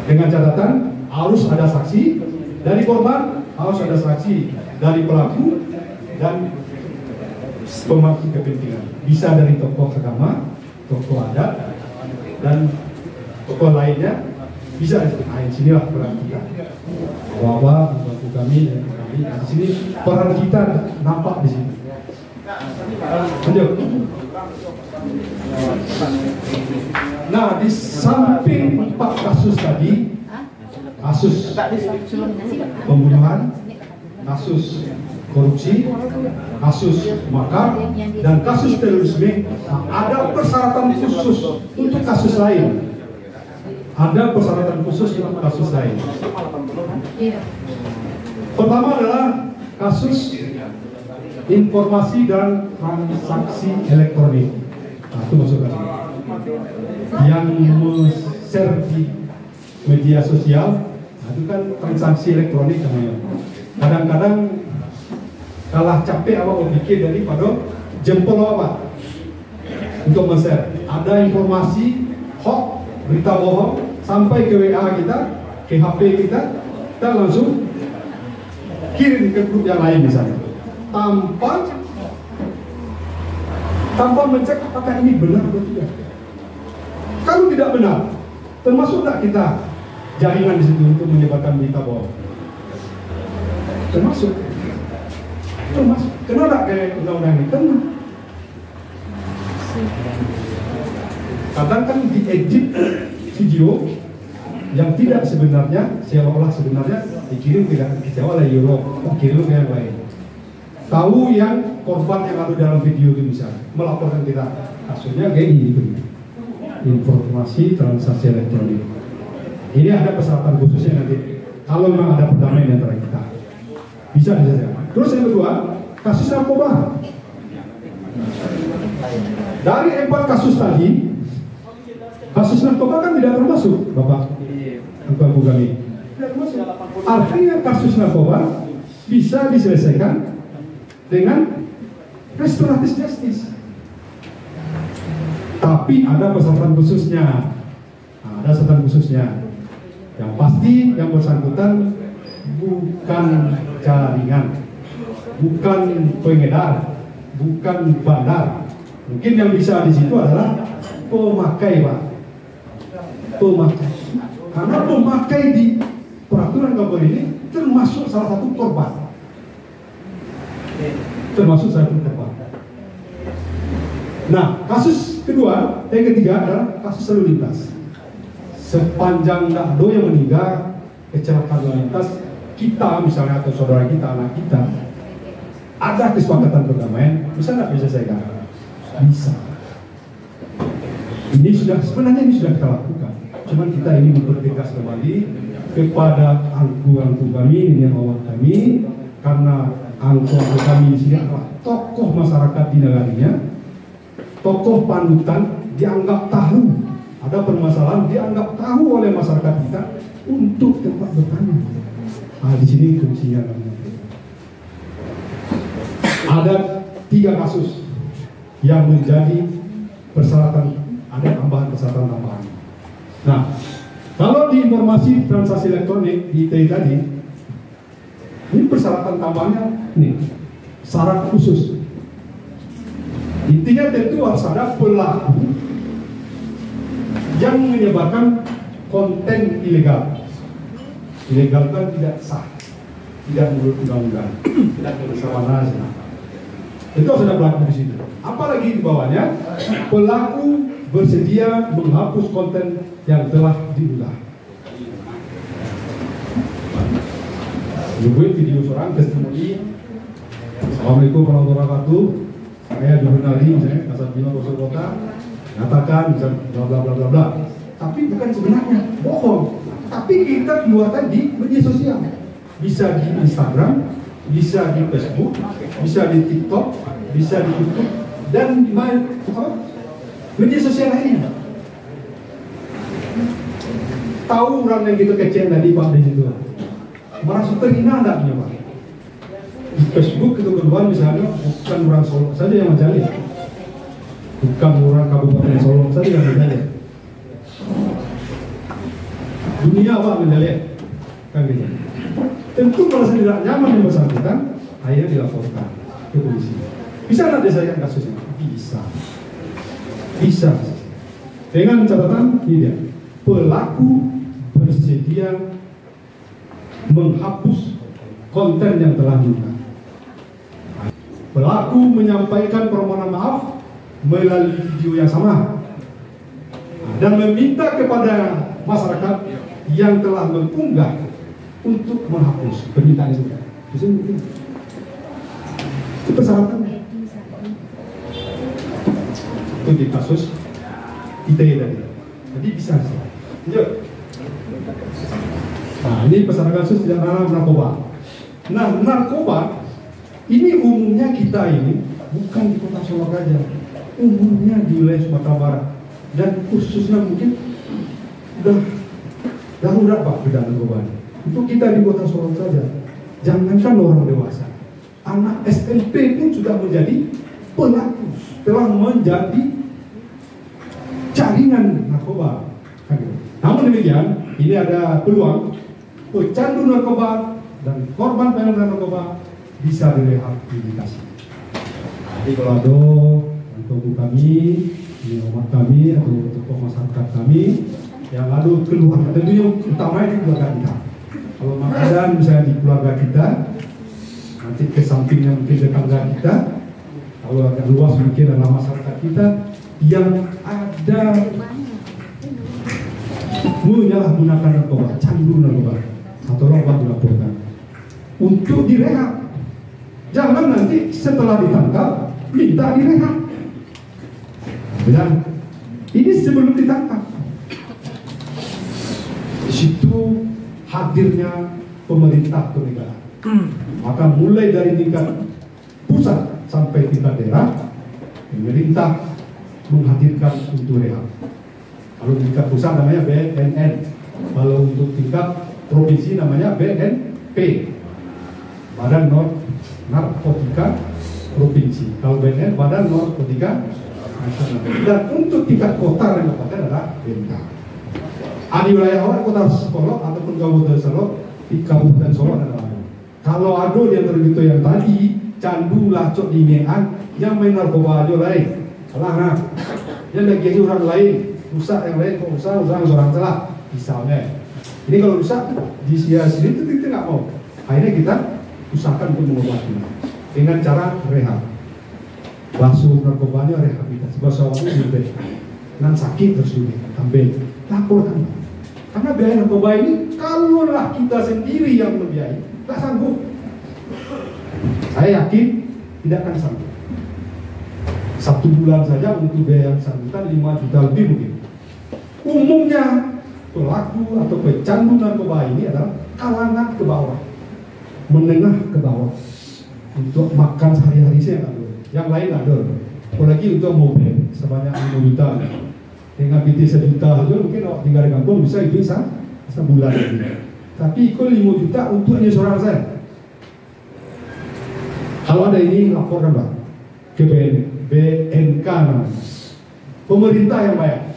Dengan catatan harus ada saksi dari korban, harus ada saksi dari pelaku dan pemangku kepentingan. Bisa dari tokoh agama, tokoh adat, dan tokoh lainnya. Bisa di sinilah peran kita. Bahwa membantu kami dan kami di sini peran kita nampak di sini. Lanjut. Nah, di samping 4 kasus tadi, kasus pembunuhan, kasus korupsi, kasus makar, dan kasus terorisme, ada persyaratan khusus untuk kasus lain. Ada persyaratan khusus untuk kasus lain. Pertama adalah kasus informasi dan transaksi elektronik. Nah, itu masukkan yang share di media sosial. Nah, itu kan transaksi elektronik namanya. Kadang-kadang kalah capek apa pikir daripada jempol apa untuk men-share. Ada informasi hoax, berita bohong sampai ke WA kita, ke HP kita langsung kirim ke grup yang lain misalnya, tanpa mencek apakah ini benar atau tidak. Kalau tidak benar, termasuk tak kita jaringan di situ untuk menyebarkan berita bohong? Termasuk. Kena tak ke undang-undang ini? Kena. Kadang kan di-edit video yang tidak sebenarnya, seolah-olah sebenarnya dikirim tidak kecewa oleh Euro, kirim ke yang lain. Tahu yang korban yang ada dalam video itu misalnya melaporkan kita, kasusnya kayak gini, informasi transaksi elektronik. Ini ada persyaratan khususnya nanti kalau memang ada perdamaian antara kita, bisa diselesaikan. Terus yang kedua, kasus narkoba. Dari 4 kasus tadi, kasus narkoba kan tidak termasuk, Bapak Ibu kami. Tidak termasuk. Artinya kasus narkoba bisa diselesaikan dengan restoratif justice. Tapi ada persyaratan khususnya. Nah, ada persyaratan khususnya. Yang pasti yang bersangkutan bukan jaringan, bukan pengedar, bukan bandar. Mungkin yang bisa di situ adalah pemakai, Pak. Pemakai. Karena pemakai di peraturan kabar ini termasuk salah satu korban. Termasuk salah satu korban. Nah, kasus kedua, yang ketiga adalah kasus lalu lintas. Sepanjang dado yang meninggal kecelakaan lalu lintas, kita misalnya atau saudara kita, anak kita, ada kesepakatan perdamaian, bisa nggak diselesaikan? Bisa. Ini sudah sebenarnya kita lakukan. Cuman kita ini mempertegas kembali kepada angku-angku kami, ini awak kami, karena angku-angku kami di sini adalah tokoh masyarakat di negaranya, tokoh panutan, dianggap tahu ada permasalahan, dianggap tahu oleh masyarakat kita untuk tempat bertanya. Nah, di sini fungsinya kami. ada 3 kasus yang menjadi persyaratan, ada tambahan persyaratan tambahan. Nah, kalau di informasi transaksi elektronik di ITE tadi, ini persyaratan tambahannya nih, syarat khusus. Intinya tentu harus ada pelaku yang menyebarkan konten ilegal. Ilegal kan tidak sah, tidak menurut undang-undang, tidak bersama nasi. Itu harus ada pelaku di situ. Apalagi di bawahnya, pelaku bersedia menghapus konten yang telah diunggah. Nungguin video seorang testimoni. Assalamualaikum warahmatullahi wabarakatuh. Saya jurnali, misalnya Kasabima Bosor Kota, nyatakan bla bla bla bla bla. Tapi bukan sebenarnya, bohong. Tapi kita keluarkan di media sosial. Bisa di Instagram, bisa di Facebook, bisa di TikTok, bisa di YouTube, dan di media sosial lainnya. Tahu orang yang gitu kecil tadi Pak di situ, merasa terhina enggak punya Pak? Di Facebook itu kedua misalnya bukan orang Solo saja yang menjalin, bukan orang Kabupaten Solo saja yang menjalin, dunia Pak menjalin, kan gitu. Tentu merasa tidak nyaman yang bersangkutan, akhirnya dilaporkan ke polisi. Bisa nggak diselesaikan kasus ini? Bisa. Dengan catatan ini dia, pelaku bersedia menghapus konten yang telah diunggah. Pelaku menyampaikan permohonan maaf melalui video yang sama dan meminta kepada masyarakat yang telah mengunggah untuk menghapus permintaan itu. Itu persyaratannya. Itu di kasus ITE tadi. Jadi bisa sih. Yuk. Nah, ini persyaratan kasus tidak narkoba. Nah, narkoba ini umumnya kita ini bukan di Kota Solo saja, umumnya di wilayah Sumatera Barat dan khususnya mungkin udah darurat Pak bidang narkoba. Itu kita di Kota Solo saja. Jangankan orang dewasa, anak SMP pun sudah menjadi pelaku, telah menjadi jaringan narkoba. Namun demikian, ini ada peluang pecandu narkoba dan korban pengguna narkoba bisa direhabilitasi. Jadi kalau ada untuk kami, umat kami atau tokoh masyarakat kami yang ada keluarga, tentunya utamanya di keluarga kita. Kalau makanan misalnya di keluarga kita, nanti ke sampingnya mungkin tetangga kita, kalau agak luas mungkin adalah masyarakat kita yang ada menyalahgunakan narkoba, candu narkoba, atau lompat dilaporkan untuk direhab. Jangan nanti setelah ditangkap minta direhab. Benar? Ini sebelum ditangkap. Di situ hadirnya pemerintah atau negara. Maka mulai dari tingkat pusat sampai tingkat daerah, pemerintah menghadirkan untuk rehab. Kalau tingkat pusat namanya BNN, kalau untuk tingkat provinsi namanya BNP, Badan Narkotika Provinsi. Kalau BNN Badan Narkotika Nasional. Dan untuk tingkat kota dan kabupaten adalah BNK. Di wilayah orang Kota Solo ataupun Kabupaten Solo, di Kabupaten Solo adalah. Kalau ada yang terbentuk yang tadi candu lacok di Mean, yang main narkoba aja lain, salah yang lagi orang lain, rusak yang lain, kok rusak orang salah, misalnya. Ini kalau rusak di sini itu kita nggak mau. Akhirnya kita usahakan untuk mengobati dengan cara rehab. Basuh narkobanya rehabilitasi, basuh awalnya lebih. Nan sakit terus ambil, laporkan. Karena biaya narkoba ini kalaulah kita sendiri yang membiayai, tak sanggup. Saya yakin tidak akan sanggup. 1 bulan saja untuk biaya yang bersangkutan 5 juta lebih mungkin. Umumnya pelaku atau pecandu narkoba ini adalah kalangan ke bawah, menengah ke bawah, untuk makan sehari-hari saya ada. Yang lain ada. Apalagi untuk mobil sebanyak 5 juta. Dengan PT 1 juta saja mungkin tinggal di kampung bisa itu sebulan lagi. Tapi ikut 5 juta untuk hanya seorang saya. Kalau ada ini laporkan Pak ke BNK namanya. Pemerintah yang bayar.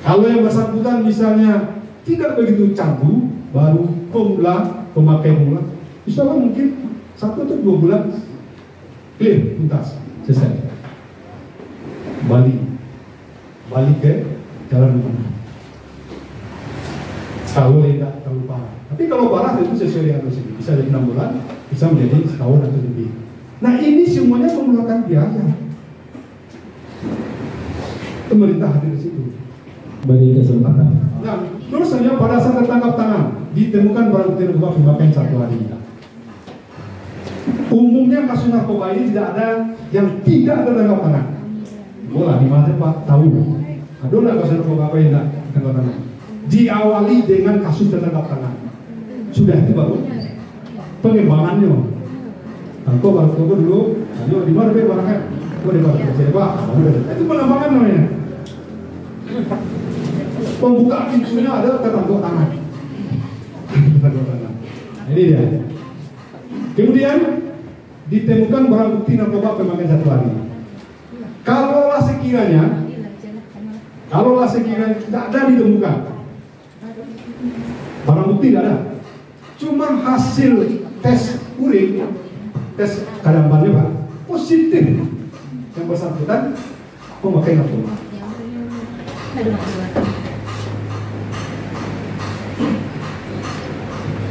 Kalau yang bersangkutan misalnya tidak begitu candu, baru pemakai pemula, misalnya mungkin 1 atau 2 bulan clear, tuntas, selesai. Balik ke jalan rumah. Kalau tidak terlalu parah. Tapi kalau parah itu sesuai dengan prosedur. Bisa jadi 6 bulan, bisa menjadi setahun atau lebih. Nah ini semuanya mengeluarkan biaya. Pemerintah hadir di situ. Bagi kesempatan. Nah, terusannya pada saat tertangkap tangan ditemukan barang bukti narkoba pemakaian 1 hari. Umumnya kasus narkoba ini tidak ada yang tidak tertangkap tangan. Bola di mana Pak tahu? Ada nggak kasus narkoba apa yang tidak tertangkap tangan? Diawali dengan kasus tertangkap tangan. Sudah itu baru pengembangannya. Kok baru dulu, ayo di mana barangnya? Kok di mana saya Pak? Itu pengembangan namanya. Pembuka pintunya ada tertangkap tangan. Ini dia. Kemudian ditemukan barang bukti narkoba pemakaian 1 hari. Kalaulah sekiranya tidak ada ditemukan barang bukti, tidak ada, cuma hasil tes urin, tes kadar bannya Pak positif, yang bersangkutan pemakai narkoba.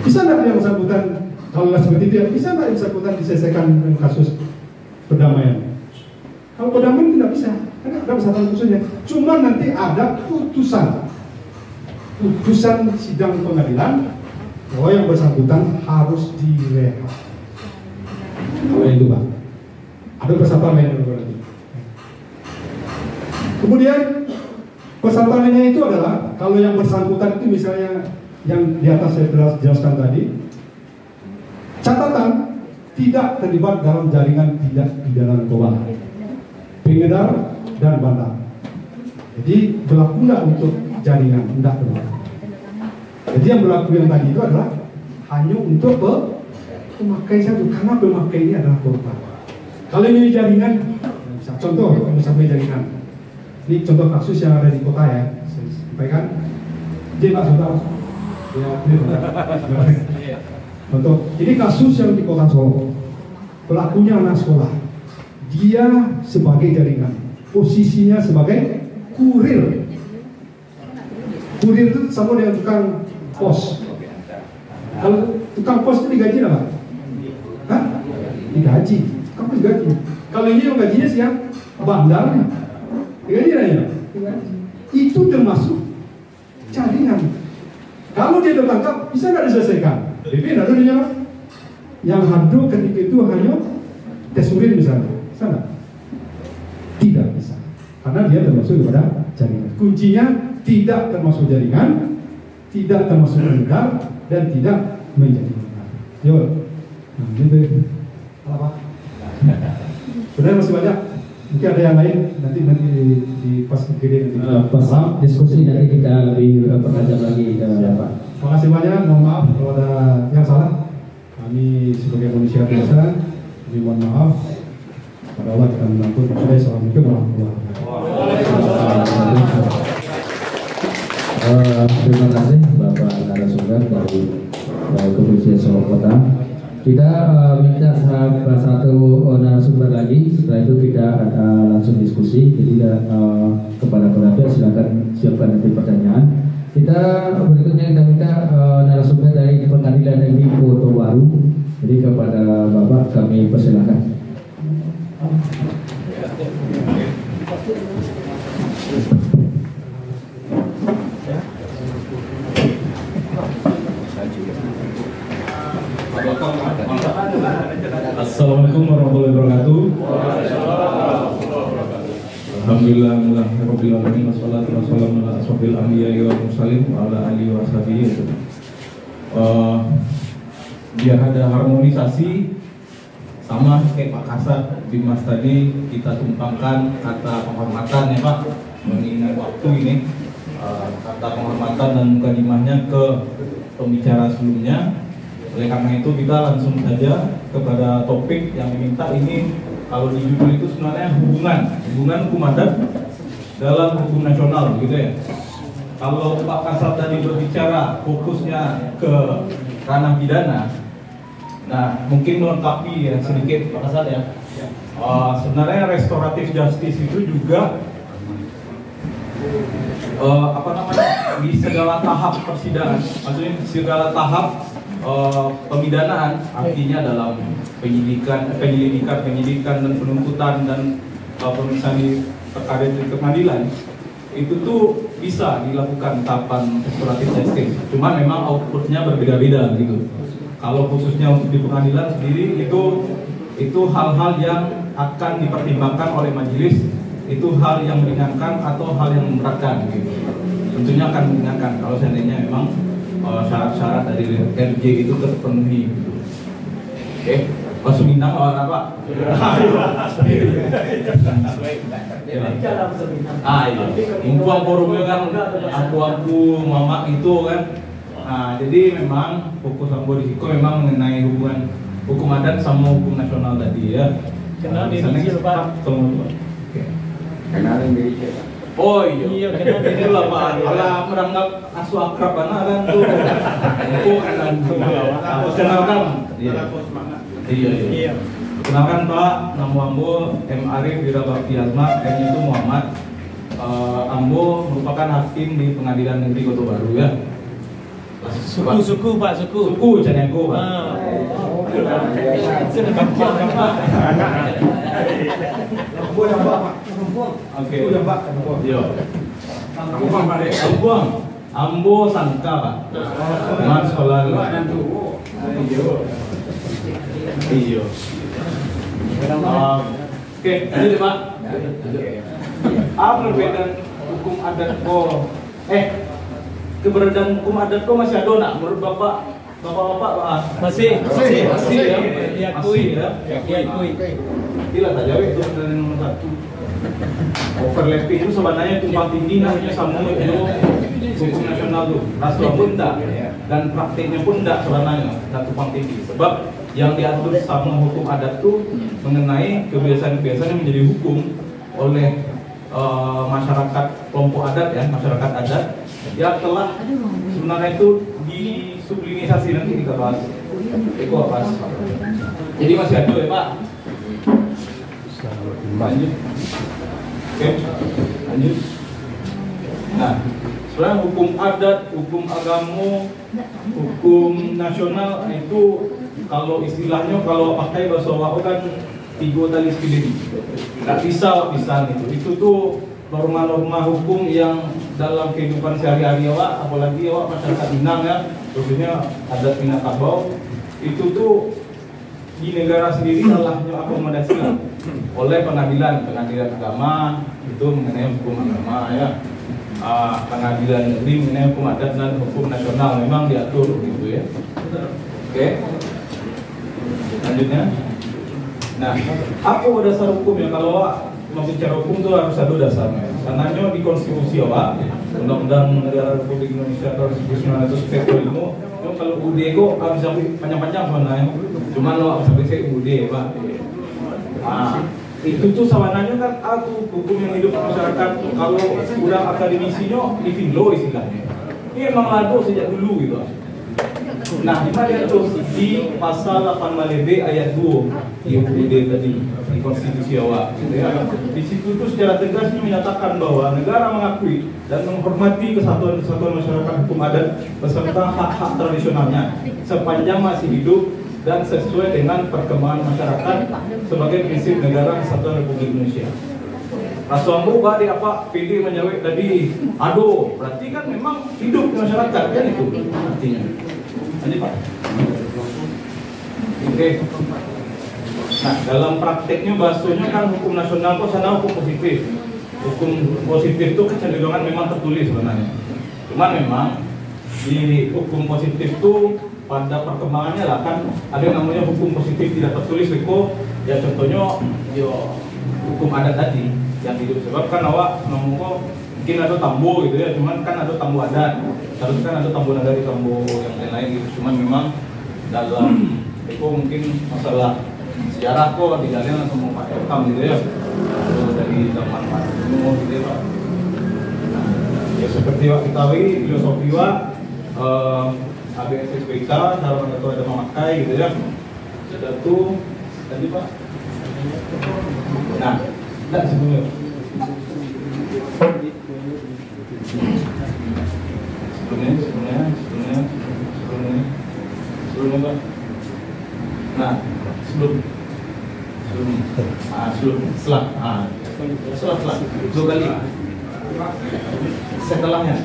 Bisa nggak yang bersangkutan kalau seperti itu? Bisa nggak yang bersangkutan diselesaikan kasus perdamaian? Kalau perdamaian tidak bisa, karena ada persatuan khususnya. Cuma nanti ada putusan sidang pengadilan bahwa yang bersangkutan harus direhab. Kalau itu Pak, ada persatuan lain nanti. Kemudian persatuan lainnya itu adalah kalau yang bersangkutan itu misalnya yang di atas saya jelaskan tadi, catatan tidak terlibat dalam jaringan tindak pidana narkoba, pengedar dan bandar. Jadi berlaku tidak untuk jaringan, tidak berlaku. Jadi yang berlaku yang tadi itu adalah hanya untuk pemakai saja, karena pemakai ini adalah korban. Kalau ini jaringan, bisa contoh kalau sampai jaringan. Ini contoh kasus yang ada di kota ya, saya sampaikan. Jadi Pak Saudara, ya, contoh, ini kasus yang di kota Solo. Pelakunya anak sekolah. Dia sebagai jaringan, posisinya sebagai kurir. Kurir itu sama dengan tukang pos. Kalau tukang pos itu digaji apa? Hah? Digaji. Kamu digaji. Kalau ini yang gajinya siapa? Bandarnya. Digaji aja. Itu termasuk jaringan. Kalau dia tertangkap, bisa nggak diselesaikan? BP ada dia Pak. Yang hadu ketika itu hanya tes urin misalnya, bisa nggak? Tidak bisa, karena dia termasuk kepada jaringan. Kuncinya tidak termasuk jaringan, tidak termasuk pengedar, dan tidak menjadi pengedar. Yo, nah gitu. Apa? Sebenarnya masih banyak. Mungkin ada yang lain nanti di pas UGD nanti pas diskusi nanti kita lebih pertajam lagi Pak. Terima kasih banyak. Mohon maaf kalau ada yang salah. Kami sebagai manusia biasa, kami mohon maaf. Pada Allah kita mengampuni. Assalamualaikum warahmatullahi wabarakatuh. Terima kasih Bapak narasumber dari Kepolisian Solo Kota. Kita minta satu narasumber lagi, setelah itu kita langsung diskusi. Jadi kepada pendamping silakan siapkan nanti pertanyaan. Kita berikutnya kita minta narasumber dari Pengadilan Negeri Kota Baru. Jadi kepada Bapak kami persilakan. Assalamualaikum warahmatullahi wabarakatuh. Alhamdulillahirabbil alamin wassalatu wassalamu ala asrofil anbiya'i wal mursalin wa ala alihi washabihi. Biar ada harmonisasi sama kayak Pak Kasat di Mas tadi, kita tumpangkan kata penghormatan ya Pak, mengingat waktu ini kata penghormatan dan mukadimahnya ke pembicara sebelumnya. Oleh karena itu kita langsung saja kepada topik yang diminta ini. Kalau di judul itu sebenarnya hubungan hukum adat dalam hukum nasional, gitu ya. Kalau Pak Kasat tadi berbicara fokusnya ke ranah pidana, nah mungkin melengkapi ya sedikit Pak Kasat ya. Sebenarnya restoratif justice itu juga di segala tahap persidangan, maksudnya di segala tahap pemidanaan, artinya dalam penyelidikan dan penuntutan dan pemeriksaan di perkara di pengadilan, itu tuh bisa dilakukan tahapan restoratif justice. Cuma memang outputnya berbeda-beda gitu. Kalau khususnya untuk di pengadilan sendiri itu hal-hal yang akan dipertimbangkan oleh majelis, itu hal yang meringankan atau hal yang memberatkan gitu. Tentunya akan meringankan kalau seandainya memang syarat-syarat dari RJ itu terpenuhi gitu. Oke, Pak Suminang apa? Iya. Mumpung forumnya kan aku mama itu kan. Nah, jadi memang fokus Ambo di situ memang mengenai hubungan hukum adat sama hukum nasional tadi ya. Kenal diri Pak. Kenalin diri kita. Oh iya, kenal diri lah Pak. Kalau meranggap asu akrab kan tuh. Aku kenalkan. Iya. Kenalkan Pak, nama Ambo M. Arif Wirabakti Azma, M itu Muhammad. Ambo merupakan hakim di Pengadilan Negeri Kota Baru ya. Suku Pak, suku. Suku Caneku Pak. Oke. Yo. Ambo Sangka Pak. Mas sekolah. Iya. Oke, lanjut Pak. Apa perbedaan hukum adat ko? Keberadaan hukum adat ko masih ada nak? Menurut Bapak Masih ya? Diakui. Tidak saja itu dari nomor 1. Overlapping itu sebenarnya tumpang tindih namanya sama itu hukum nasional tuh. Rasuah pun enggak dan praktiknya pun enggak sebenarnya, enggak tumpang tindih. Sebab yang diatur sama hukum adat tuh mengenai kebiasaan-kebiasaan yang menjadi hukum oleh masyarakat kelompok adat ya, masyarakat adat yang telah sebenarnya itu disublimisasi, nanti kita bahas. Itu apa? Jadi masih ada ya Pak. Lanjut. Oke, lanjut. Nah, sebenarnya hukum adat, hukum agama, hukum nasional itu kalau istilahnya kalau pakai bahasa Jawa kan tiga tali pilih. Nggak bisa gitu. Itu tuh norma-norma hukum yang dalam kehidupan sehari-hari awak, apalagi awak masyarakat Minang ya, khususnya adat Minangkabau, itu tuh di negara sendiri telah diakomodasi oleh pengadilan agama itu mengenai hukum agama ya, pengadilan negeri mengenai hukum adat dan hukum nasional memang diatur gitu ya. Oke, lanjutnya. Nah, apa dasar hukumnya? Kalau mau bicara hukum itu harus ada dasarnya. Sananya di konstitusi awak, Undang-Undang Negara Republik Indonesia tahun 1945. Kalau UUD kok bisa panjang-panjang sebenarnya. Cuman lo bisa baca UUD Pak. Itu tuh sebenarnya kan hukum yang hidup masyarakat. Kalau udah akademisinya di Finlo istilahnya. Ini emang lado sejak dulu gitu. Nah, di mana itu di pasal 8 ayat 2 di UUD tadi di konstitusi awak. Di situ tuh secara tegas menyatakan bahwa negara mengakui dan menghormati kesatuan masyarakat hukum adat beserta hak-hak tradisionalnya sepanjang masih hidup dan sesuai dengan perkembangan masyarakat sebagai prinsip negara kesatuan Republik Indonesia. Rasuambu Pak di apa PD menyawet tadi, aduh berarti kan memang hidup di masyarakat kan itu artinya. Lanjut Pak. Oke. Nah, dalam prakteknya bahasanya kan hukum nasional kok sana hukum positif. Hukum positif itu kecenderungan memang tertulis sebenarnya. Cuman memang di hukum positif itu pada perkembangannya lah kan ada yang namanya hukum positif tidak tertulis Riko. Ya contohnya hukum adat tadi yang hidup sebab kan awak ngomong mungkin ada tambo gitu ya, cuman kan ada tambo adat, harus kan ada tambo nagari, tambo yang lain-lain gitu. Cuman memang dalam itu mungkin masalah sejarah kok dijalin langsung mau Pak Elkam gitu ya, dari zaman Pak Nuno gitu ya Pak. Nah, ya seperti Pak ketahui filosofi Pak ABSSPK dalam itu ada memakai gitu ya. Satu tadi Pak. Nah, tidak sebelumnya. Sebelumnya Pak. Nah, setelah 2 kali. Setelahnya,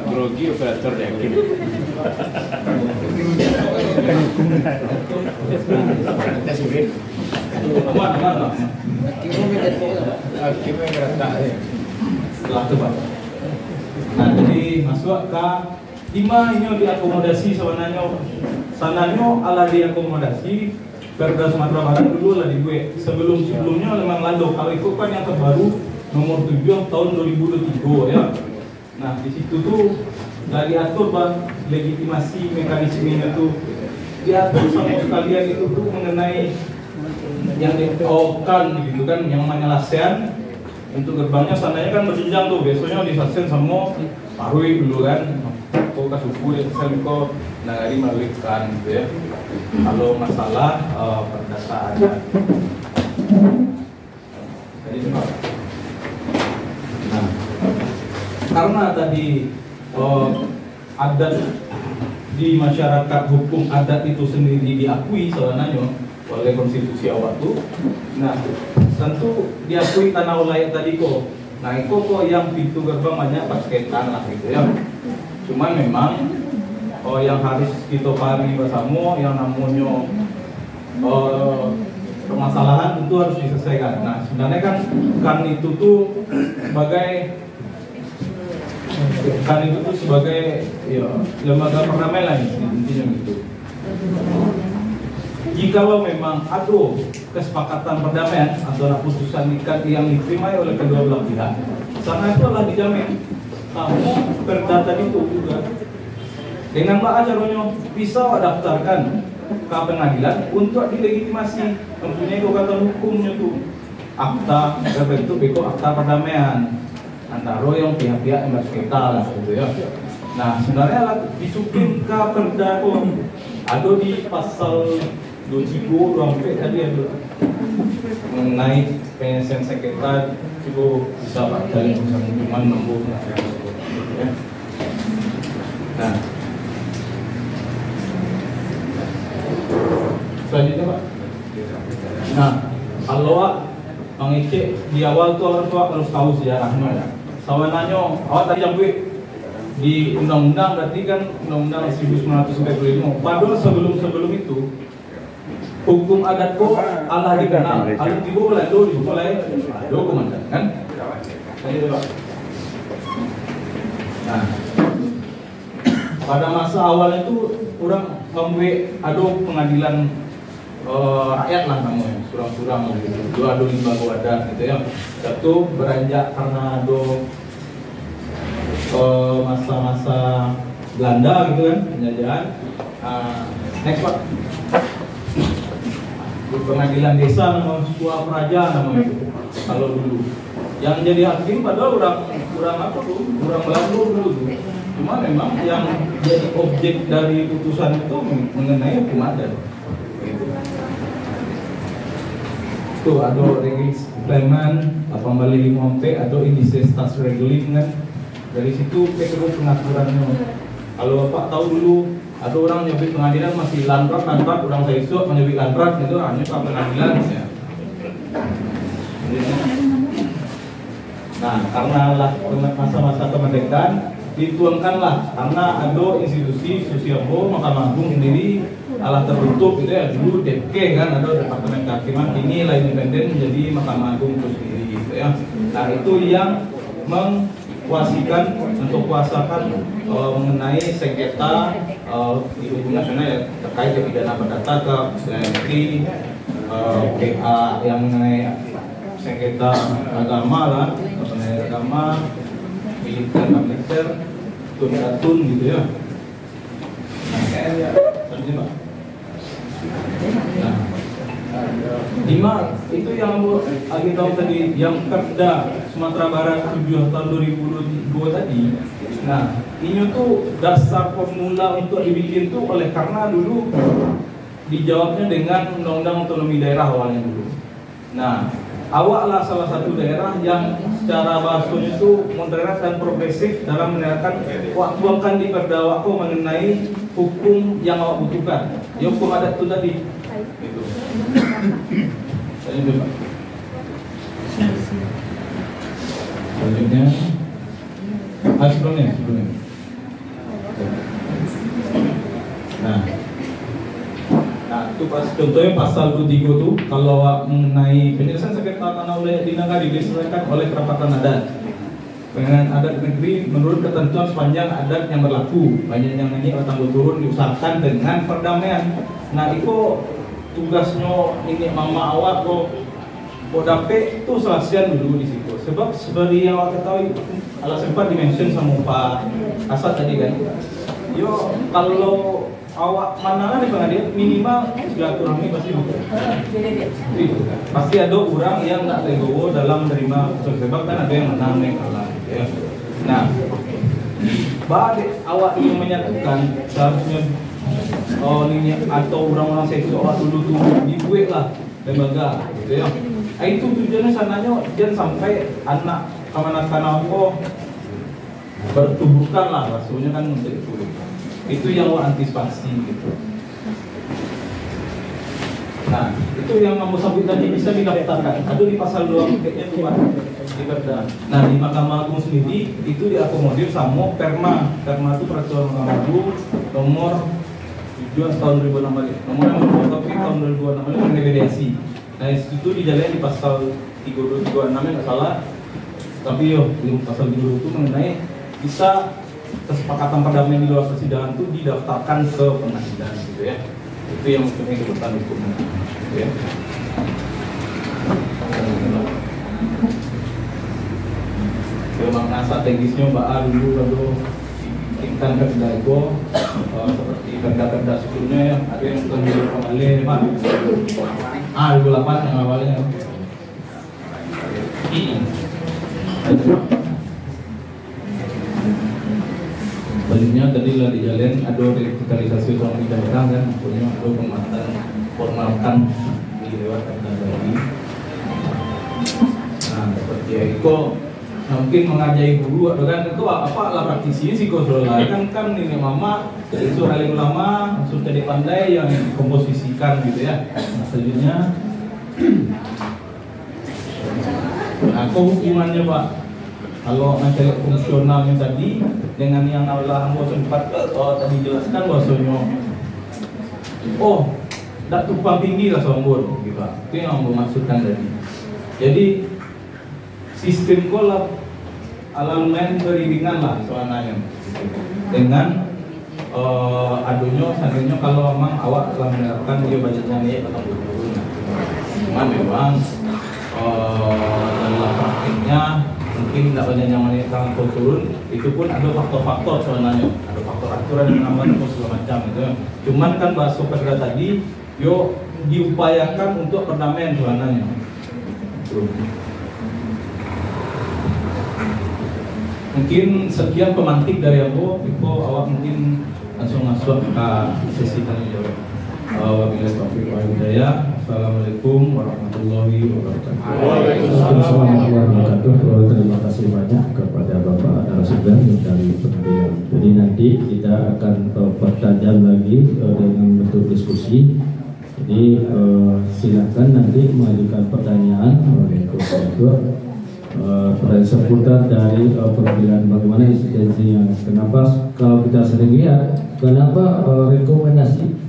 grogi operator yakin. Setelah itu Pak. Nah, jadi masuk ke lima ini diakomodasi sananya ala diakomodasi Perda Sumatera Barat dulu lah di gue. Sebelumnya memang lado. Kalau itu kan yang terbaru nomor 7 tahun 2023 ya. Nah, di situ tuh dari atur Bang legitimasi mekanismenya tuh diatur sama sekalian itu tuh mengenai yang diokan gitu kan, yang namanya lasean. Untuk gerbangnya sananya kan berjenjang tuh, biasanya di Sasen sama Parui dulu kan, kok kasuku ya Sasen kok nagari melalui-kan gitu ya. Kalau masalah perdata adat, nah karena tadi adat di masyarakat hukum adat itu sendiri diakui sebenarnya oleh konstitusi awal tuh, nah tentu diakui tanah wilayah tadi kok. Nah itu kok yang pintu gerbang banyak pasketan lah gitu ya. Cuman memang yang harus kita pahami bersama yang namanya permasalahan tentu harus diselesaikan. Nah sebenarnya kan itu tuh sebagai ya, lembaga perdamaian intinya gitu. Jikalau memang ada kesepakatan perdamaian atau putusan ikat yang diterima oleh kedua belah pihak, sana itu adalah dijamin kamu perdata itu juga dengan Pak caranya bisa daftarkan ke pengadilan untuk dilegitimasi mempunyai kekuatan hukumnya tuh akta berbentuk beko akta perdamaian antara yang pihak-pihak yang bersengketa lah gitu ya. Nah sebenarnya disuppin ke perda ada di pasal 23 tadi ada mengenai penyelesaian sengketa itu bisa Pak dari cuma nembus ya. Nah selanjutnya Pak. Nah kalau Bang Ece di awal tuh harus tahu sejarahnya. Sawananya awal tadi yang di undang-undang berarti kan undang-undang 1945. Padahal sebelum itu hukum adat kok Allah dikenal, Allah dimulai komandan kan? Nah, pada masa awal itu orang membuat ada pengadilan rakyat lah namanya, surang-surang gitu. Dua ada 5 adat gitu ya. Satu beranjak karena ada masa-masa Belanda gitu kan, penjajahan. Next Pak. Pengadilan desa nama Suap Raja namanya itu kalau dulu yang jadi hakim padahal orang Belanda dulu cuma memang yang jadi objek dari putusan itu mengenai hukum adat gitu. Tuh ada regis Clement 8/5 atau indices tax regling kan, dari situ kemudian pengaturannya. Kalau Bapak tahu dulu ada orang nyebut pengadilan masih landrat orang saya isu menyebut landrat itu hanya ke pengadilan ya. Nah karena lah masa-masa kemerdekaan dituangkanlah karena ada institusi Susiambo Mahkamah Agung sendiri alah tertutup gitu ya, dulu DPK kan ada Departemen Kehakiman, ini lah independen menjadi Mahkamah Agung itu sendiri gitu ya. Nah itu yang untuk kuasakan mengenai sengketa di hukum nasional ya, terkait pidana perdata ke seperti PA yang mengenai sengketa agama lah, agama, militer, tun gitu ya. Nah, Nah, itu yang lagi tahu tadi, yang Perda Sumatera Barat 7 tahun 2022 tadi. Nah, ini tuh dasar formula untuk dibikin tuh oleh karena dulu dijawabnya dengan Undang-Undang Otonomi Daerah awalnya dulu. Nah, awaklah salah satu daerah yang secara bahasanya itu moderat dan progresif dalam menerapkan waktu akan di Perda Wako mengenai hukum yang awak butuhkan. Ya, hukum adat itu tadi. Gitu. Selanjutnya, sebelumnya. Nah, itu pas contohnya pasal 23 tuh kalau mengenai penyelesaian sengketa tanah wilayah di negara diselesaikan oleh kerapatan adat. Dengan adat negeri menurut ketentuan sepanjang adat yang berlaku, banyak yang nyanyi tangguh turun diusahakan dengan perdamaian. Nah, itu tugasnya ini mama awak kok dapet itu selesaian dulu di situ. Sebab seperti yang awak ketahui, ala sempat dimention sama Pak Asad tadi kan. Yo, kalau awak mana di pengadilan minimal silaturahmi pasti butuh. Pasti ada orang yang nggak legowo dalam menerima keputusan, sebab kan ada yang menang yang kalah. Ya. Nah, bagi awak yang menyatukan seharusnya ini atau orang-orang seksual awak dulu tuh dibuat lah lembaga, gitu ya. Itu tujuannya sananya jangan sampai anak kemana-mana kok bertuburkan lah, rasanya kan untuk itu yang awak antisipasi gitu. Nah, itu yang kamu sebut tadi bisa didaftarkan. Ada di pasal 2 kayaknya tuh Pak, di Perda. Nah, di Mahkamah Agung sendiri itu diakomodir sama Perma. Perma itu Peraturan Mahkamah Agung nomor 7 tahun 2016. Nomor tahun 2016 mengenai mediasi. Nah, itu dijalani di pasal 326 nggak salah. Tapi di pasal 322 itu mengenai bisa kesepakatan perdamaian di luar persidangan itu didaftarkan ke pengadilan gitu ya. Itu yang mempunyai kebutuhan hukumnya gitu ya. Makna strategisnya Mbak A dulu lalu tingkatkan Perda itu seperti Perda-Perda sebelumnya ya, ada yang terjadi kembali Pak 2008 yang awalnya. Selanjutnya tadi lah di jalan ada revitalisasi ekonomi daerah kan, punya ada penguatan formalkan di lewat Perda lagi. Nah, seperti itu mungkin mengajai guru atau kan itu apa lah praktisi sih kok soalnya kan ini mama itu alim ulama maksud jadi pandai yang komposisikan gitu ya. Nah, selanjutnya nah, hubungannya Pak kalau materi fungsionalnya tadi dengan yang Allah sempat tadi jelaskan bahwasanya tak tumpang tinggi lah sombong gitu Pak. Itu yang maksudkan tadi. Jadi sistem kolab ala lumayan beriringan lah soalnya dengan adunya seandainya kalau memang awak telah menerapkan dia budgetnya naik atau turun. Cuman memang dalam praktiknya mungkin tidak banyak yang menaikkan atau turun, itu pun ada faktor-faktor soalnya, ada faktor aturan yang namanya segala macam gitu. Cuman kan bahasa Perda tadi yo diupayakan untuk perdamaian soalnya. Mungkin sekian pemantik dari aku, Iko awak mungkin langsung masuk ke sesi tanya jawab. Wabillahi taufiq wal hidayah. Assalamualaikum warahmatullahi wabarakatuh. Waalaikumsalam warahmatullahi wabarakatuh. Terima kasih banyak kepada Bapak narasumber dari pengadilan. Jadi nanti kita akan bertanya lagi dengan bentuk diskusi. Jadi silakan nanti mengajukan pertanyaan oleh koordinator seputar dari pengadilan bagaimana eksistensinya. Kenapa kalau kita sering lihat kenapa rekomendasi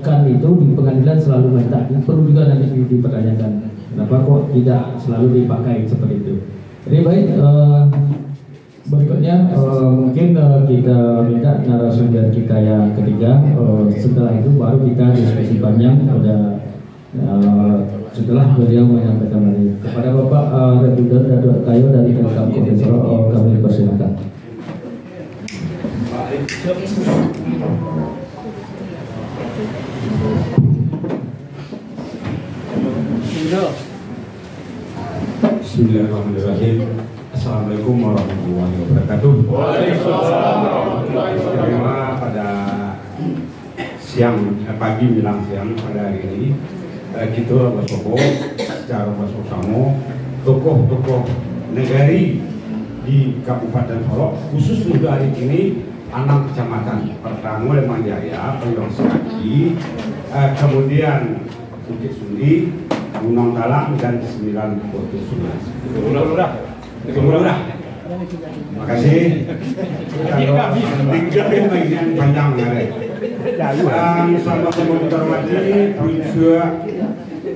kan itu di pengadilan selalu mentah, perlu juga nanti dipertanyakan kenapa kok tidak selalu dipakai seperti itu. Jadi baik, berikutnya mungkin kita minta narasumber kita yang ketiga, setelah itu baru kita diskusi panjang pada Setelah beliau menyampaikan dari kepada Bapak Republik Datuk Kayo dari Elkam Kabupaten Solo, kami persilakan. Bismillahirrahmanirrahim. Assalamualaikum warahmatullahi wabarakatuh. Waalaikumsalam warahmatullahi wabarakatuh. Pada pagi menjelang siang pada hari ini kita bersama secara bersama tokoh-tokoh negari di Kabupaten Solo, khusus untuk hari ini 6 kecamatan. Pertama Lemah Jaya, Payung Sekaki, kemudian Bukit Sundi, Gunung Talang, dan 9 Kota Sungai. Lurah. Terima kasih. Kalau bagian panjang sama teman terhormati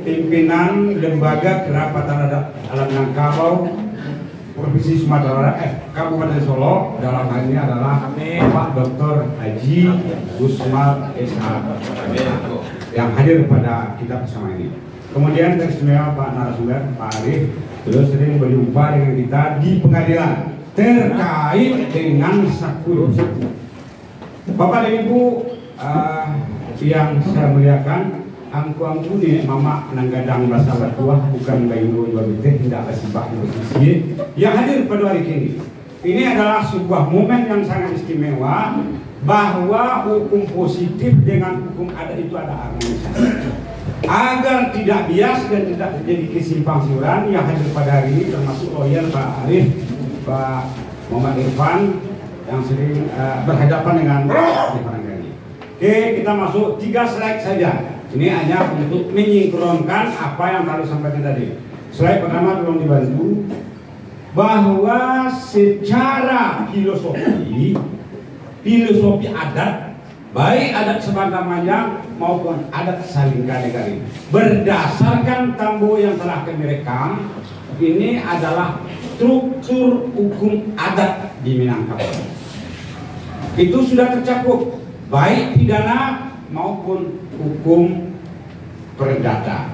pimpinan Lembaga Kerapatan Alam Nangkabau Provinsi Sumatera Kabupaten Solo, dalam hal ini adalah Pak Dr. Haji Gusmal SH yang hadir pada kita bersama ini. Kemudian teristimewa Pak narasumber Pak Arif, beliau sering berjumpa dengan kita di pengadilan terkait dengan saku. Bapak dan Ibu yang saya muliakan, angku-angku nih mama nanggadang bahasa Batua bukan bayu dua biteh tidak bersibah posisi yang hadir pada hari ini. Ini adalah sebuah momen yang sangat istimewa bahwa hukum positif dengan hukum adat itu ada harmonisasi. Agar tidak bias dan tidak terjadi kesimpang siuran, yang hadir pada hari ini termasuk lawyer Pak Arif, Pak Muhammad Irfan yang sering berhadapan dengan ini. Oke, kita masuk 3 slide saja. Ini hanya untuk menyingkronkan apa yang tadi sampaikan tadi. Slide pertama tolong dibantu bahwa secara filosofi adat, baik adat Sebatang Panjang maupun adat Salingkah-Negari, berdasarkan tambo yang telah kami rekam, ini adalah struktur hukum adat di Minangkabau. Itu sudah tercakup baik pidana maupun hukum perdata.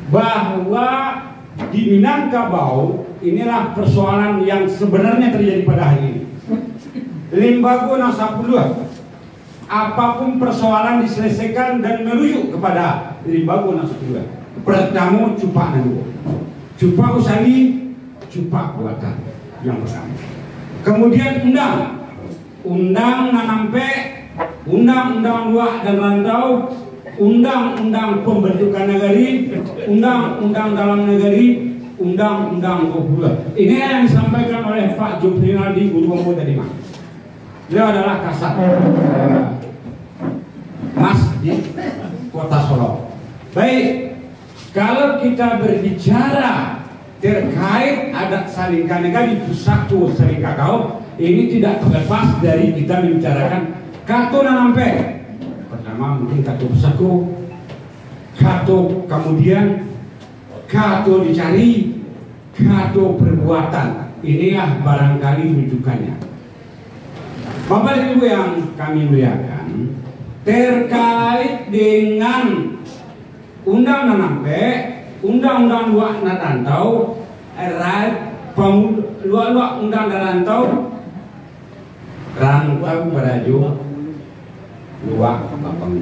Bahwa di Minangkabau inilah persoalan yang sebenarnya terjadi pada hari ini. Limbago Nasabulua, apapun persoalan diselesaikan dan merujuk kepada Limbago Nasabulua. Pertama cupak nandu, cupak usali, cupak buatan yang pertama. Kemudian undang nanampe, undang-undang luak dan rantau, undang-undang pembentukan negeri, undang-undang dalam negeri, undang-undang Kopula. Ini yang disampaikan oleh Pak Juprinaldi Guru Wongko tadi, Mas. Beliau adalah kasat Mas di Kota Solo. Baik, kalau kita berbicara terkait adat Salingkah-Negari Pusako Salingkah-Kau, ini tidak terlepas dari kita membicarakan kato nanampe. Pertama mungkin kato Pusako, kato kemudian kato dicari, kato perbuatan. Inilah barangkali rujukannya. Bapak dan Ibu yang kami muliakan, terkait dengan undang nanampe, undang-undang luak narantau, luak undang narantau, rantau beraju luak bapang.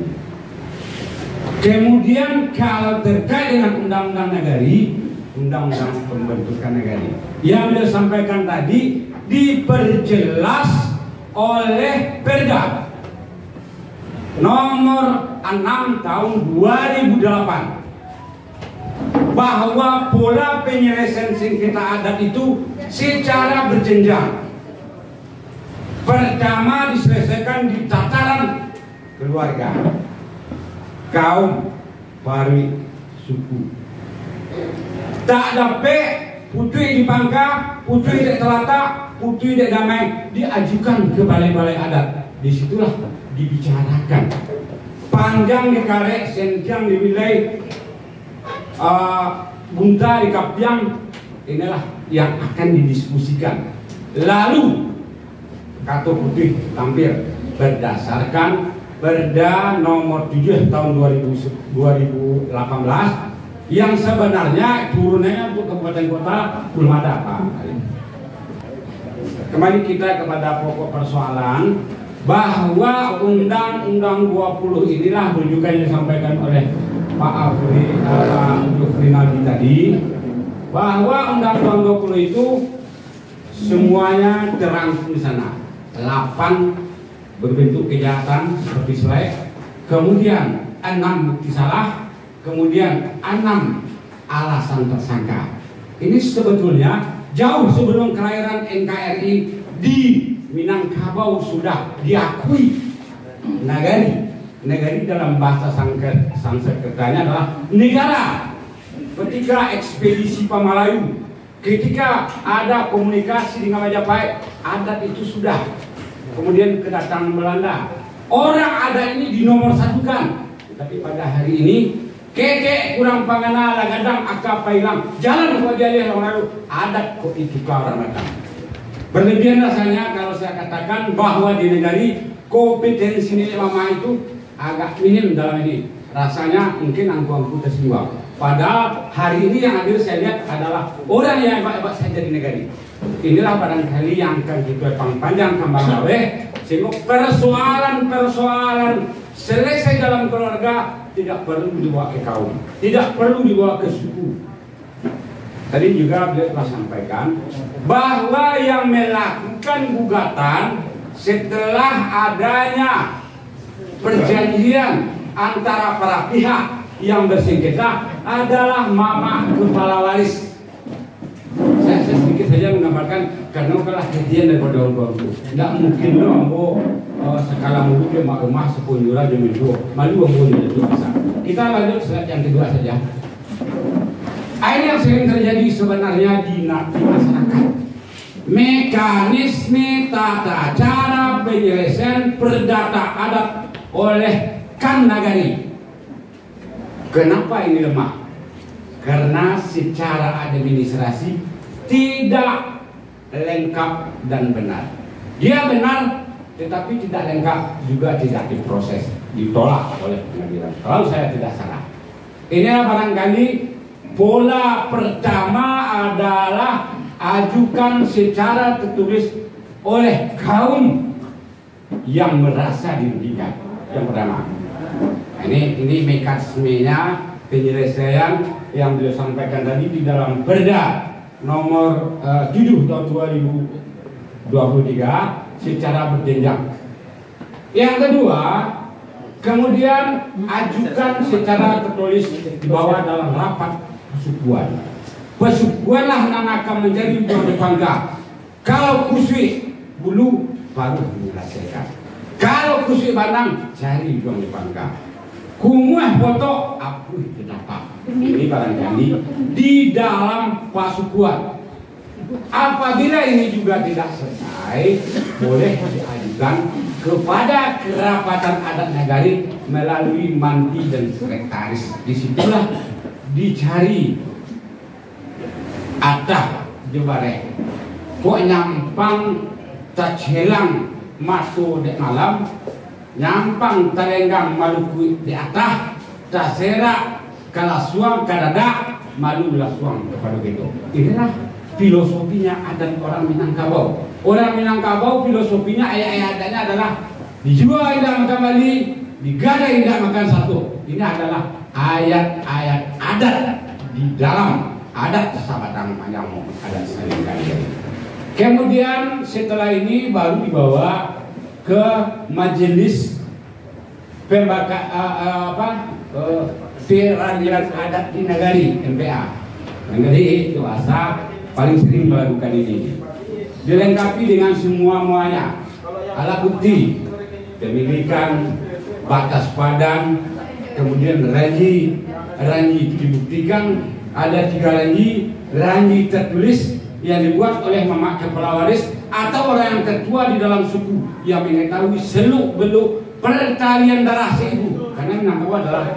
Kemudian kalau terkait dengan undang-undang negeri, undang-undang pembentukan negeri, yang beliau sampaikan tadi diperjelas oleh Perda nomor 6 tahun 2008 bahwa pola penyelesaian sengketa adat itu secara berjenjang. Pertama diselesaikan di tataran keluarga, kaum, pari, suku. Tak dapat putri di Pangka, putri di Telatak, putri di Damai diajukan ke balai-balai adat. Disitulah dibicarakan. Panjang di Karek, senjang di wilayah Bunta di Kapiang, inilah yang akan didiskusikan. Lalu Kato Putih tampil berdasarkan Perda nomor 7 tahun 2018 yang sebenarnya turunannya untuk kabupaten kota belum ada Pak. Kembali kita kepada pokok persoalan bahwa Undang-Undang 20 inilah rujukan yang disampaikan oleh Pak Jufri Naldi tadi, bahwa Undang-Undang 20 itu semuanya terangkum di sana. 8 berbentuk kejahatan seperti selek, kemudian 6 bukti salah, kemudian 6 alasan tersangka. Ini sebetulnya jauh sebelum kelahiran NKRI di Minangkabau sudah diakui nagari. Nagari dalam bahasa Sanskertanya adalah negara. Ketika ekspedisi Pamalayu, ketika ada komunikasi dengan Majapahit, adat itu sudah. Kemudian kedatangan Belanda, orang ada ini dinomorsatukan. Tapi pada hari ini keke kurang pangana lagadang akap pailang jalan kau jalih orang lalu adat kok itu kau orang datang. Berlebihan rasanya kalau saya katakan bahwa di negari kompetensi nilai mama itu agak minim dalam ini. Rasanya mungkin angku-angku tersinggung. Padahal hari ini yang hadir saya lihat adalah orang yang hebat-hebat saja di negari. Inilah barangkali yang akan kita panjang kembang gawe, sehingga persoalan selesai dalam keluarga tidak perlu dibawa ke kaum, tidak perlu dibawa ke suku. Tadi juga beliau telah sampaikan bahwa yang melakukan gugatan setelah adanya perjanjian antara para pihak yang bersengketa adalah mama kepala waris. Saya sedikit saja menggambarkan karena kalah kejadian daripada orang itu. Tidak mungkin loh ambo skala mulut dia mak rumah 10 juta demi 2 malu ambo itu bisa. Kita lanjut slide yang kedua saja. Ini yang sering terjadi sebenarnya di masyarakat. Mekanisme tata cara penyelesaian perdata adat oleh Kan Nagari. Kenapa ini lemah? Karena secara administrasi tidak lengkap dan benar. Dia benar tetapi tidak lengkap, juga tidak diproses, ditolak oleh pengadilan. Kalau saya tidak salah. Inilah barangkali pola pertama adalah ajukan secara tertulis oleh kaum yang merasa dirugikan. Yang pertama. Ini mekanismenya penyelesaian yang beliau sampaikan tadi di dalam Perda nomor 7 tahun 2023 secara berjenjang. Yang kedua, kemudian ajukan secara tertulis di bawah dalam rapat persukuan. Persukuanlah yang akan menjadi ujung pangga. Kalau kusui bulu baru menyelesaikan. Kalau kusui bandang cari ujung pangga. Kumuh foto aku kenapa? Ini barangkali di dalam pasukuan. Apabila ini juga tidak selesai, boleh diajukan kepada kerapatan adat nagari melalui manti dan sekretaris. Disitulah dicari atah jebare. Kok nyampang tak helang masuk di malam. Nyampang Talenggang Maluku di atas, Tasera Kalasuang Kadada Malu Lasuang kepada itu. Inilah filosofinya adat orang Minangkabau. Orang Minangkabau filosofinya ayat-ayat adatnya adalah dijual indah makan Bali, digada indah makan satu. Ini adalah ayat-ayat adat di dalam adat sabatang yang adat Salenggang. Kemudian setelah ini baru dibawa ke majelis peradilan adat di Nagari MPA. Nagari itu asal paling sering melakukan ini. Dilengkapi dengan semua-muanya, alat bukti, pemilikan, batas padan, kemudian ranji dibuktikan ada 3 ranji tertulis yang dibuat oleh mama kepala waris atau orang yang tertua di dalam suku yang mengetahui seluk-beluk pertalian darah si ibu, karena Minangkabau adalah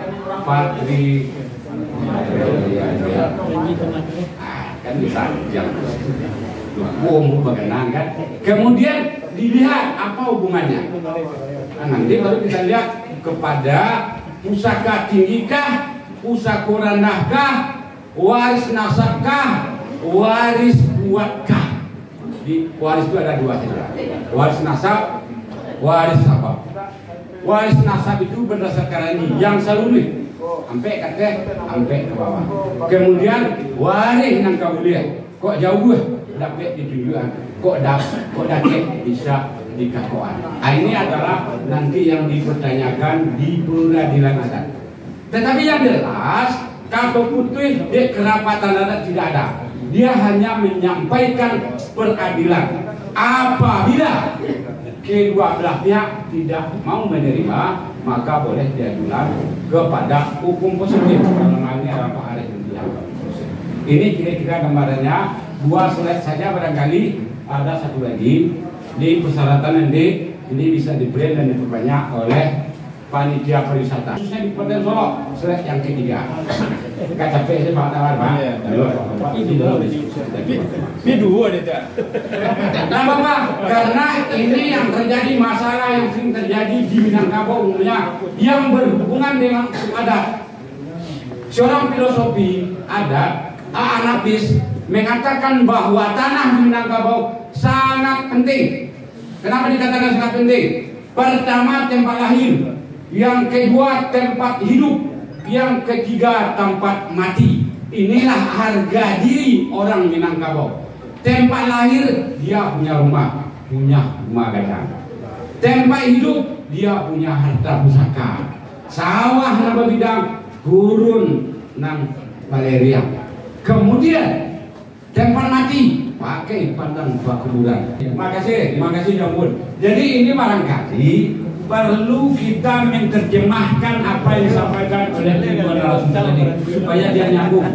patri kan bisa yang hukum bagaimana kan. Kemudian dilihat apa hubungannya. Nah, nanti baru kita lihat kepada pusaka tinggikah, pusaka rendahkah, waris nasabkah, waris kuatkah. Di waris itu ada dua saja. Waris nasab, waris apa? Waris nasab itu berdasarkan ini yang seluruh sampai ke bawah. Kemudian waris nang kabulia. Kok jauh dapat ditunjukkan. Kok dapat bisa dikakuan. Ini adalah nanti yang dipertanyakan di pengadilan adat. Tetapi yang jelas Kato Putih di kerapatan adat tidak ada. Dia hanya menyampaikan peradilan. Apabila kedua belah pihak tidak mau menerima, maka boleh diajukan kepada hukum positif. Dalam hal ini adalah Pak Arif. Ini kira-kira gambarannya. 2 slide saja, barangkali ada satu lagi di persyaratan nanti ini bisa di-brand dan diperbanyak oleh panitia pariwisata. Khususnya di Kabupaten Solo, slide yang ketiga. KTP saya Pak Tawar, Pak. Ini dulu. Ini dua dia. Nah Bapak, karena ini yang terjadi masalah yang sering terjadi di Minangkabau umumnya yang berhubungan dengan adat. Seorang filosofi adat, Anapis, mengatakan bahwa tanah di Minangkabau sangat penting. Kenapa dikatakan sangat penting? Pertama, tempat lahir. Yang kedua, tempat hidup. Yang ketiga, tempat mati. Inilah harga diri orang Minangkabau. Tempat lahir, dia punya rumah gadang. Tempat hidup, dia punya harta pusaka. Sawah nambah bidang, gurun nang malaria. Kemudian tempat mati, pakai pandang kuburan. Terima kasih Jambun. Jadi ini barangkali perlu kita menerjemahkan apa yang disampaikan oleh kedua narasumber tadi supaya dia nyambung.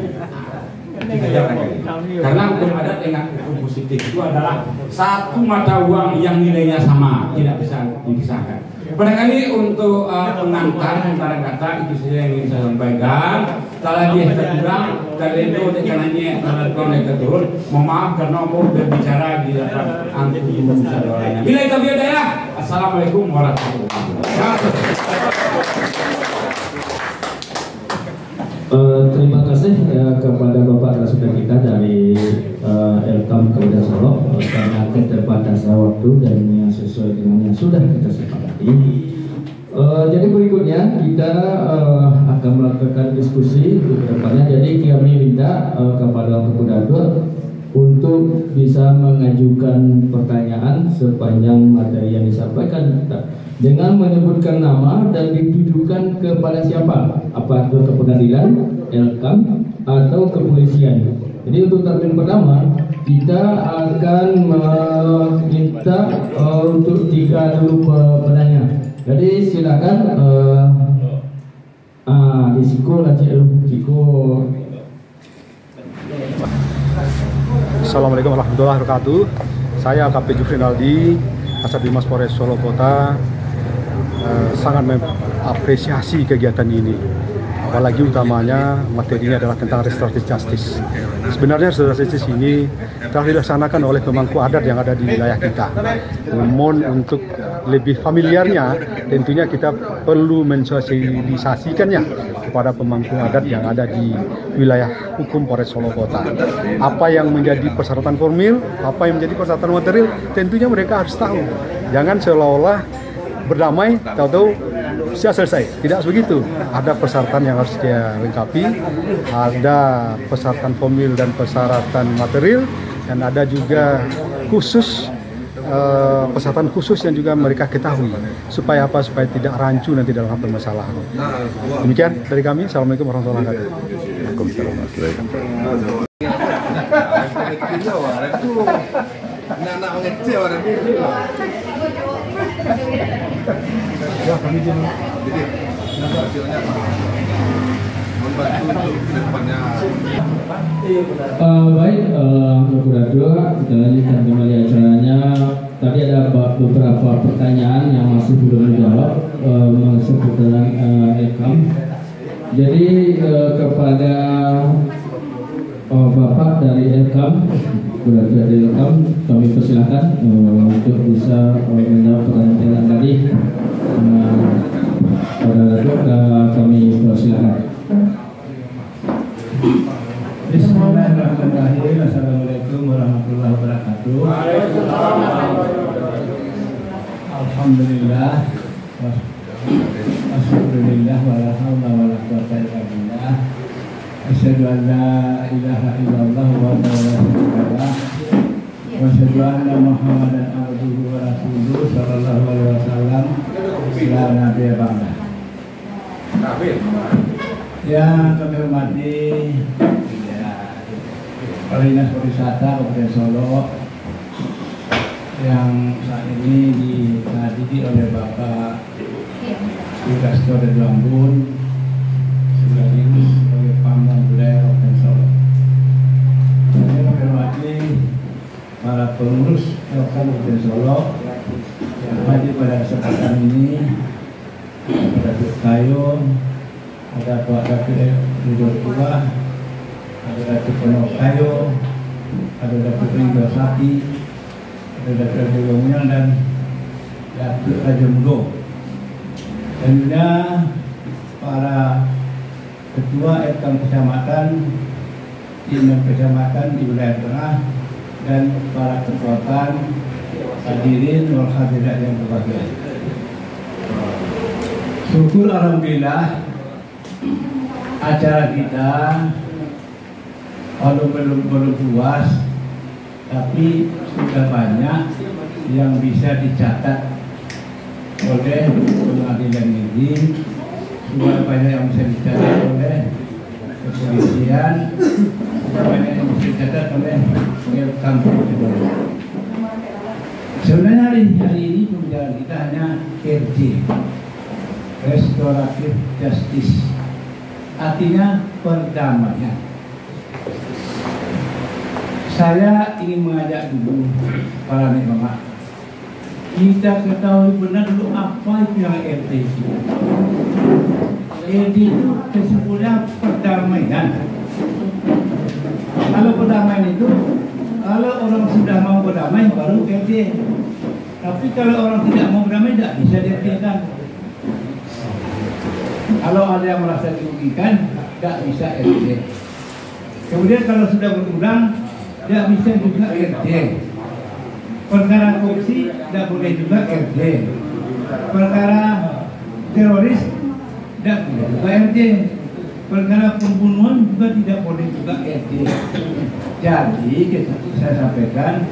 Karena hukum adat dengan hukum positif itu adalah satu mata uang yang nilainya sama, tidak bisa dipisahkan. Barangkali untuk pengantar antara kata itu saja yang ingin saya sampaikan. Kalau dia kurang, talento tekanannya talent turun. Mohon maaf karena mau berbicara di depan antum lainnya. Bila itu biadanya. Assalamualaikum warahmatullahi wabarakatuh. Terima kasih kepada Bapak narasumber kita dari Elkam Kabupaten Solo karena keterbatasan waktu dan yang sesuai dengan yang sudah kita sepakati. Jadi berikutnya kita akan melakukan diskusi ke depannya. Jadi kami minta kepada moderator untuk bisa mengajukan pertanyaan sepanjang materi yang disampaikan dengan menyebutkan nama dan ditujukan kepada siapa, apakah ke pengadilan, Elkam, atau kepolisian. Jadi untuk termin pertama kita akan meminta untuk 3 dulu penanya. Jadi silakan Disiko Ciko. Assalamualaikum warahmatullahi wabarakatuh. Saya AKP Jufri Naldi, Kasat Bimas Polres Solo Kota, sangat mengapresiasi kegiatan ini. Apalagi utamanya materinya adalah tentang restoratif justice. Sebenarnya restoratif justice ini telah dilaksanakan oleh pemangku adat yang ada di wilayah kita. Namun untuk lebih familiarnya, tentunya kita perlu mensosialisasikannya kepada pemangku adat yang ada di wilayah hukum Polres Solo Kota. Apa yang menjadi persyaratan formil, apa yang menjadi persyaratan material, tentunya mereka harus tahu. Jangan seolah-olah berdamai, tahu-tahu sudah selesai. Tidak begitu. Ada persyaratan yang harus dia lengkapi, ada persyaratan formil dan persyaratan material, dan ada juga khusus persyaratan khusus yang juga mereka ketahui. Supaya apa? Supaya tidak rancu nanti dalam hal permasalahan. Demikian dari kami. Assalamualaikum warahmatullahi wabarakatuh. Ya, kami jadi hasilnya membantu untuk kedepannya. Baik, moderator, kita lanjutkan kembali acaranya. Tadi ada beberapa pertanyaan yang masih belum dijawab seputar Elkam. Jadi kepada Bapak dari Elkam, dari Elkam, kami persilahkan untuk bisa menjawab pertanyaan tadi. kepada Datuk, kami persilakan. Bismillahirrahmanirrahim. Assalamualaikum warahmatullahi wabarakatuh. Alhamdulillah. Alhamdulillah wala haula wala quwwata illa billah. Asyhadu an la ilaha illallah wa la syarika lah. Wa asyhadu anna Muhammadan abduhu wa rasuluhu sallallahu alaihi wasallam. La nabiyya ba'da. Yang kami hormati Kepala Dinas Pariwisata Kabupaten Solo yang saat ini dihadiri oleh Bapak Wigasto dari Lampung sebagai Pamong Budaya Kabupaten Solo. Saya menghormati para pengurus Kabupaten Solo yang hadir pada kesempatan ini. Ada Datuk Kayo, ada Pak Datuk Ridho Tua, ada Datuk Penuh Kayo, ada Datuk Ridho Sati, ada Datuk Raja Gomel dan Datuk Raja Mudo. Dan juga para ketua RKM kecamatan di 6 kecamatan di wilayah tengah dan para kekuatan hadirin wal hadirat yang berbahagia. Syukur alhamdulillah acara kita belum puas, tapi sudah banyak yang bisa dicatat oleh pengadilan negeri, sudah banyak yang bisa dicatat oleh kepolisian, sudah banyak yang bisa dicatat oleh kampung. Sebenarnya hari ini pembicaraan kita hanya RJ, Restoratif Justice, artinya perdamaian. Saya ingin mengajak dulu para nikmat, kita ketahui benar dulu apa itu yang RT itu. RT itu kesimpulannya perdamaian. Kalau perdamaian itu, kalau orang sudah mau berdamai baru RT. Tapi kalau orang tidak mau berdamai tidak bisa di-RT-kan. Kalau ada yang merasa dirugikan, tidak bisa RT. Kemudian kalau sudah berulang, tidak bisa juga RT. Perkara korupsi tidak boleh juga RT. Perkara teroris tidak boleh juga RT. Perkara pembunuhan juga tidak boleh juga RT. Jadi saya sampaikan,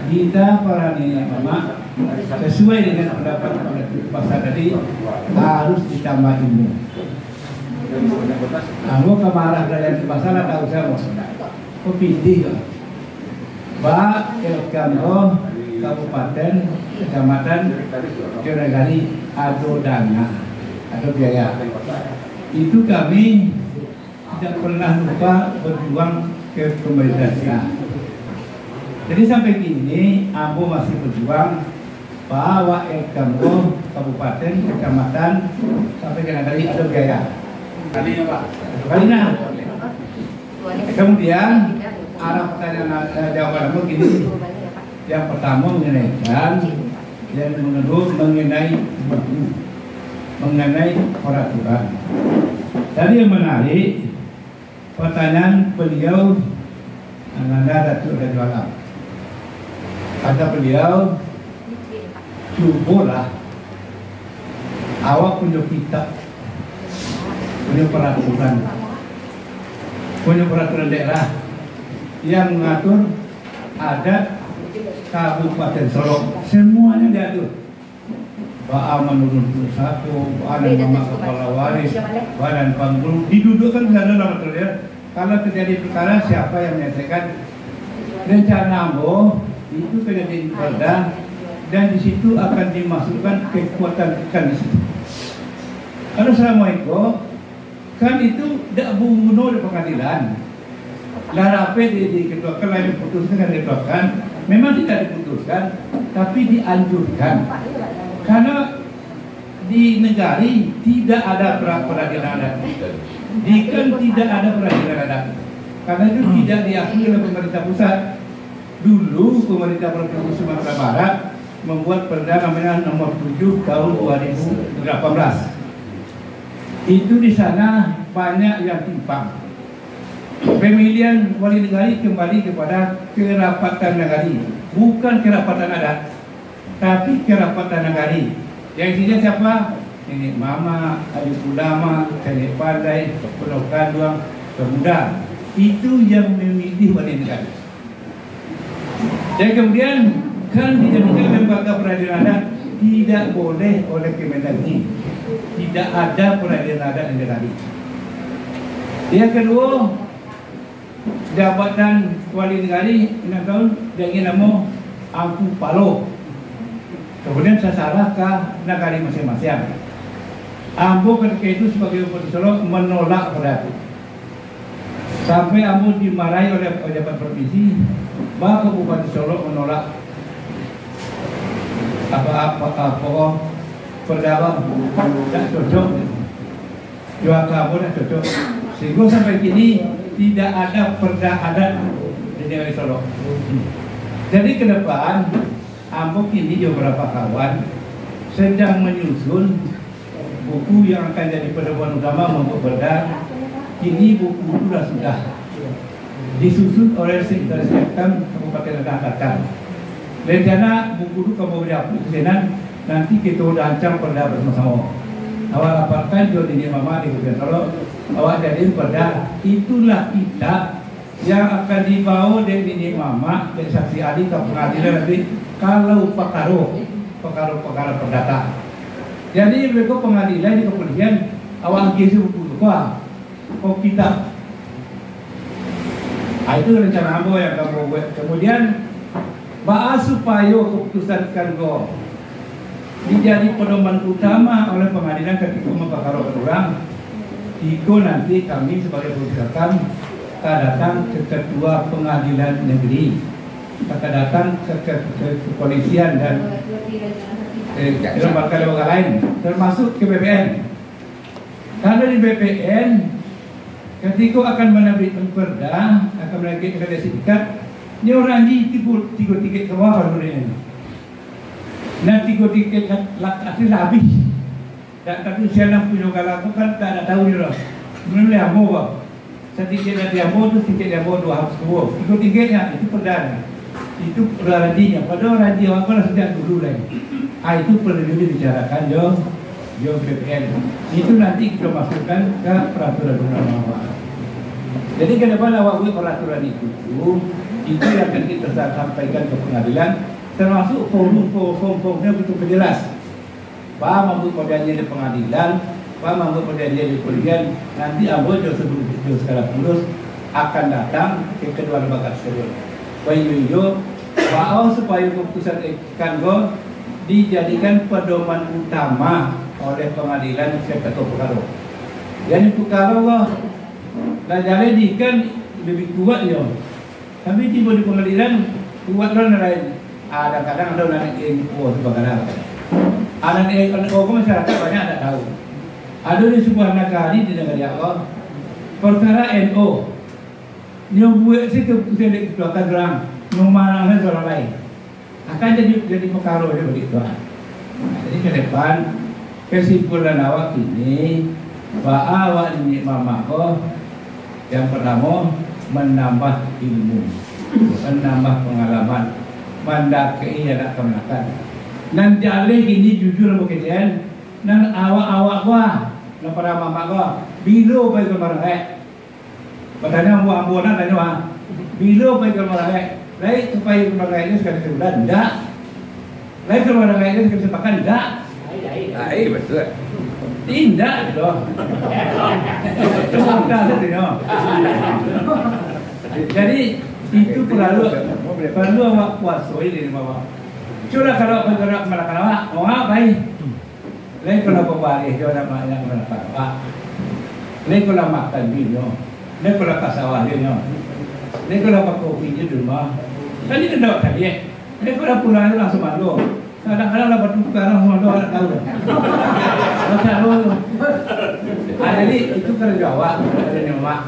kita para nenek mama sesuai dengan pendapat pasar tadi harus ditambah ilmu. Kamu kemarah dari pasar tak usah mau. Kepilih Pak Elkamko Kabupaten Kecamatan Jonegari atau dana atau biaya. Itu kami tidak pernah lupa berjuang ke pemerintah. Jadi sampai kini Ambo masih berjuang bahwa Elkamko Kabupaten Kecamatan sampai Jonegari atau biaya. Kalinya Pak. Kalinya. Kemudian arah pertanyaan jawaban begini. Yang pertama mengenai yang kedua mengenai peraturan. Tadi yang menarik pertanyaan beliau Ananda Datuk Raja Alam. Kata beliau, cubalah awak punya kitab, punya peraturan daerah yang mengatur adat Kabupaten Solo, semuanya diatur. Ba'a menurun satu, badan mama kepala waris, badan penggulu, didudukkan sana dalam peraturan. Kalau terjadi perkara, siapa yang menyelesaikan? Rencana Ambo itu kejadian perda, dan di situ akan dimasukkan kekuatan ikan di situ. Kalau Assalamualaikum, kan itu tidak bunuh di pengadilan. Larape diketuakan, lain diputuskan dan diketuakan. Memang tidak diputuskan, tapi dianjurkan. Karena di negari tidak ada peradilan adat. Kan tidak ada peradilan adat. Karena itu tidak diakui oleh pemerintah pusat. Dulu pemerintah Provinsi Sumatera Barat membuat Perda namanya nomor 7 tahun 2018. Itu di sana banyak yang timpang. Pemilihan wali negari kembali kepada kerapatan negari, bukan kerapatan adat, tapi kerapatan negari. Yang isinya siapa? Nenek mama, adik ulama, nenek pandai, penuh kanduang, pemuda. Itu yang memilih wali negari. Dan kemudian kan dijadikan lembaga peradilan adat tidak boleh oleh Kemendagri. Tidak ada peradilan adat di negara. Yang kedua, jabatan wali negari 6 tahun dengan nama Angku Palo. Kemudian sasaran ke negara masing-masing. Ambo ketika itu sebagai Bupati Solo menolak pada itu. Sampai Ambo dimarahi oleh pejabat provinsi, bahwa Bupati Solo menolak apa perdagang tidak cocok, jual kabur tidak cocok, sehingga sampai kini tidak ada perda adat di negara Solo. Jadi ke depan, Ambo kini beberapa kawan sedang menyusun buku yang akan jadi pedoman utama untuk perda. Kini buku itu sudah disusun oleh Sekretaris Ekam Kabupaten Angkatan. Rencana buku itu kamu beri nanti kita udah ancang perda bersama-sama. Awak laporkan jual ini mama di Kabupaten Solo. Awak jadi perda. Itulah kita yang akan dibawa dari ini mama dari saksi ahli ke pengadilan nanti kalau perkara perdata. Jadi mereka pengadilan di kepolisian awak kisi buku itu kok kita. Itu rencana Ambo yang kamu buat. Kemudian bahas supaya keputusan Kango dijadi pedoman utama oleh pengadilan ketika memperkara orang. Iko nanti kami sebagai perusahaan datang ke ketua pengadilan negeri, kita datang ke kepolisian dan lembaga-lembaga lain, termasuk ke BPN. Karena di BPN ketika akan menerbitkan perda, akan menerbitkan sertifikat, ini orang di tiga tiket ke bawah baru ini. Nah tiga tiket artinya habis. Dan tapi saya punya kalau kan tak ada tahu ni loh. Belum lihat mau. Sedikit dia mau tu sedikit dia mau dua harus dua. Tiga tiketnya itu perdana. Itu radinya. Padahal radio apa lah sejak dulu lagi. Itu perlu dibicarakan jo BPN. Itu nanti kita masukkan ke peraturan undang-undang. Jadi ke depan awak buat peraturan itu yang akan kita sampaikan ke pengadilan, termasuk form-formnya itu penjelas. Pak mampu perjanjian di pengadilan, Pak mampu perjanjian di kepolisian. Nanti Ambo sebelum segala pulus akan datang ke kedua lembaga tersebut. Bayu bahwa supaya keputusan Kango dijadikan pedoman utama oleh pengadilan ketua perkara. Jadi perkara lah jadi kan lebih kuat ya. Tapi tiba di pengadilan kuat orang lain. Ada kadang ada orang yang kuat sebagainya. Anak masyarakat banyak tak tahu. Ada di sebuah negara di negara Allah perkara NO yang buat sih keputusan dikeluarkan orang memanangkan orang lain akan jadi perkara dia begitu. Jadi ke depan kesimpulan awak ini bahwa awak ini mamaku yang pertama menambah ilmu, menambah pengalaman, mendaki yang nak kemenakan. Dan jalih ini jujur begitu dan awak nak para mama gua bilo baik kemarin bertanya ambu nak tanya bilo baik kemarin lain supaya kemarin ini sekali sudah tidak lain kemarin ini sekali sepakan tidak betul tidak dong jadi itu perlu awak kuasai dari bawah. Cuma kalau bergerak melakukan awak, mau ngapain? Lain kalau berbalik, jangan banyak melakukan awak. Lain kalau makan bino, lain kalau kasawah bino, lain kalau pakai kopi di rumah. Kan itu dah tadi. Lain kalau pulang itu langsung malu. Kadang-kadang lah bertukar langsung malu ada tahu. Masa lu? Jadi itu kerja awak, kerja awak.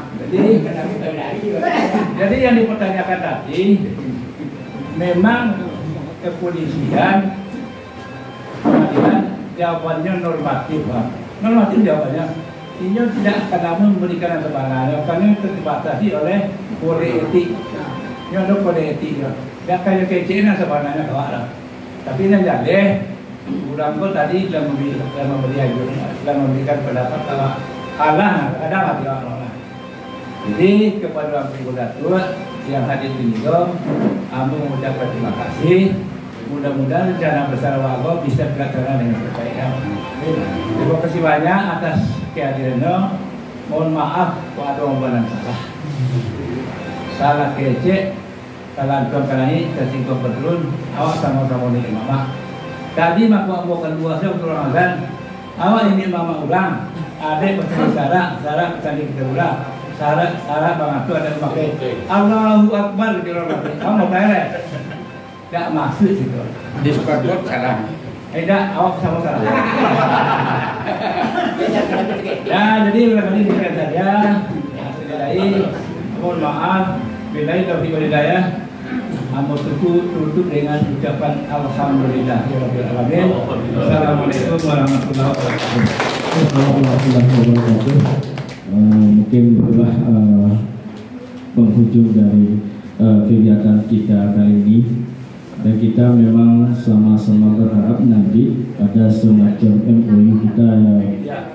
Jadi yang dipertanyakan tadi, memang kepolisian pengadilan jawabannya normatif, normatif jawabannya Ini tidak akan memberikan sebenarnya karena terbatasi oleh kode etik. Ini ada kode etik ya. Tidak kayak kecilnya sebenarnya kawan. Tapi ini jadi Urang ko tadi sudah memberikan pendapat kalau kalah ada nggak tidak. Jadi kepada Orang Pribun Datuk yang hadir di sini, kami mengucapkan terima kasih. Mudah-mudahan rencana besar Wago bisa terlaksana dengan baik. Terima kasih banyak atas kehadirannya. Mohon maaf kalau ada omongan salah kece, salah kekalahi, tersinggung betul. Awak sama-sama nih mama. Tadi mak mau kedua saya untuk Ramadan. Awak ini mama ulang. Ada pesan Sarah pesan kedua. Sarah bang Atu ada pakai Allahu Akbar di orang mati. Kamu mau kaya? Tak maksud itu. Di Sukabumi salah. Tidak, awak sama salah. Ya, jadi kali ini saja. Mohon maaf. Bila itu hidayah. Amo tutup dengan ucapan alhamdulillah. Assalamualaikum warahmatullahi wabarakatuh. Mungkin itulah penghujung dari kegiatan kita kali ini, dan kita memang sama-sama berharap nanti ada semacam MOU kita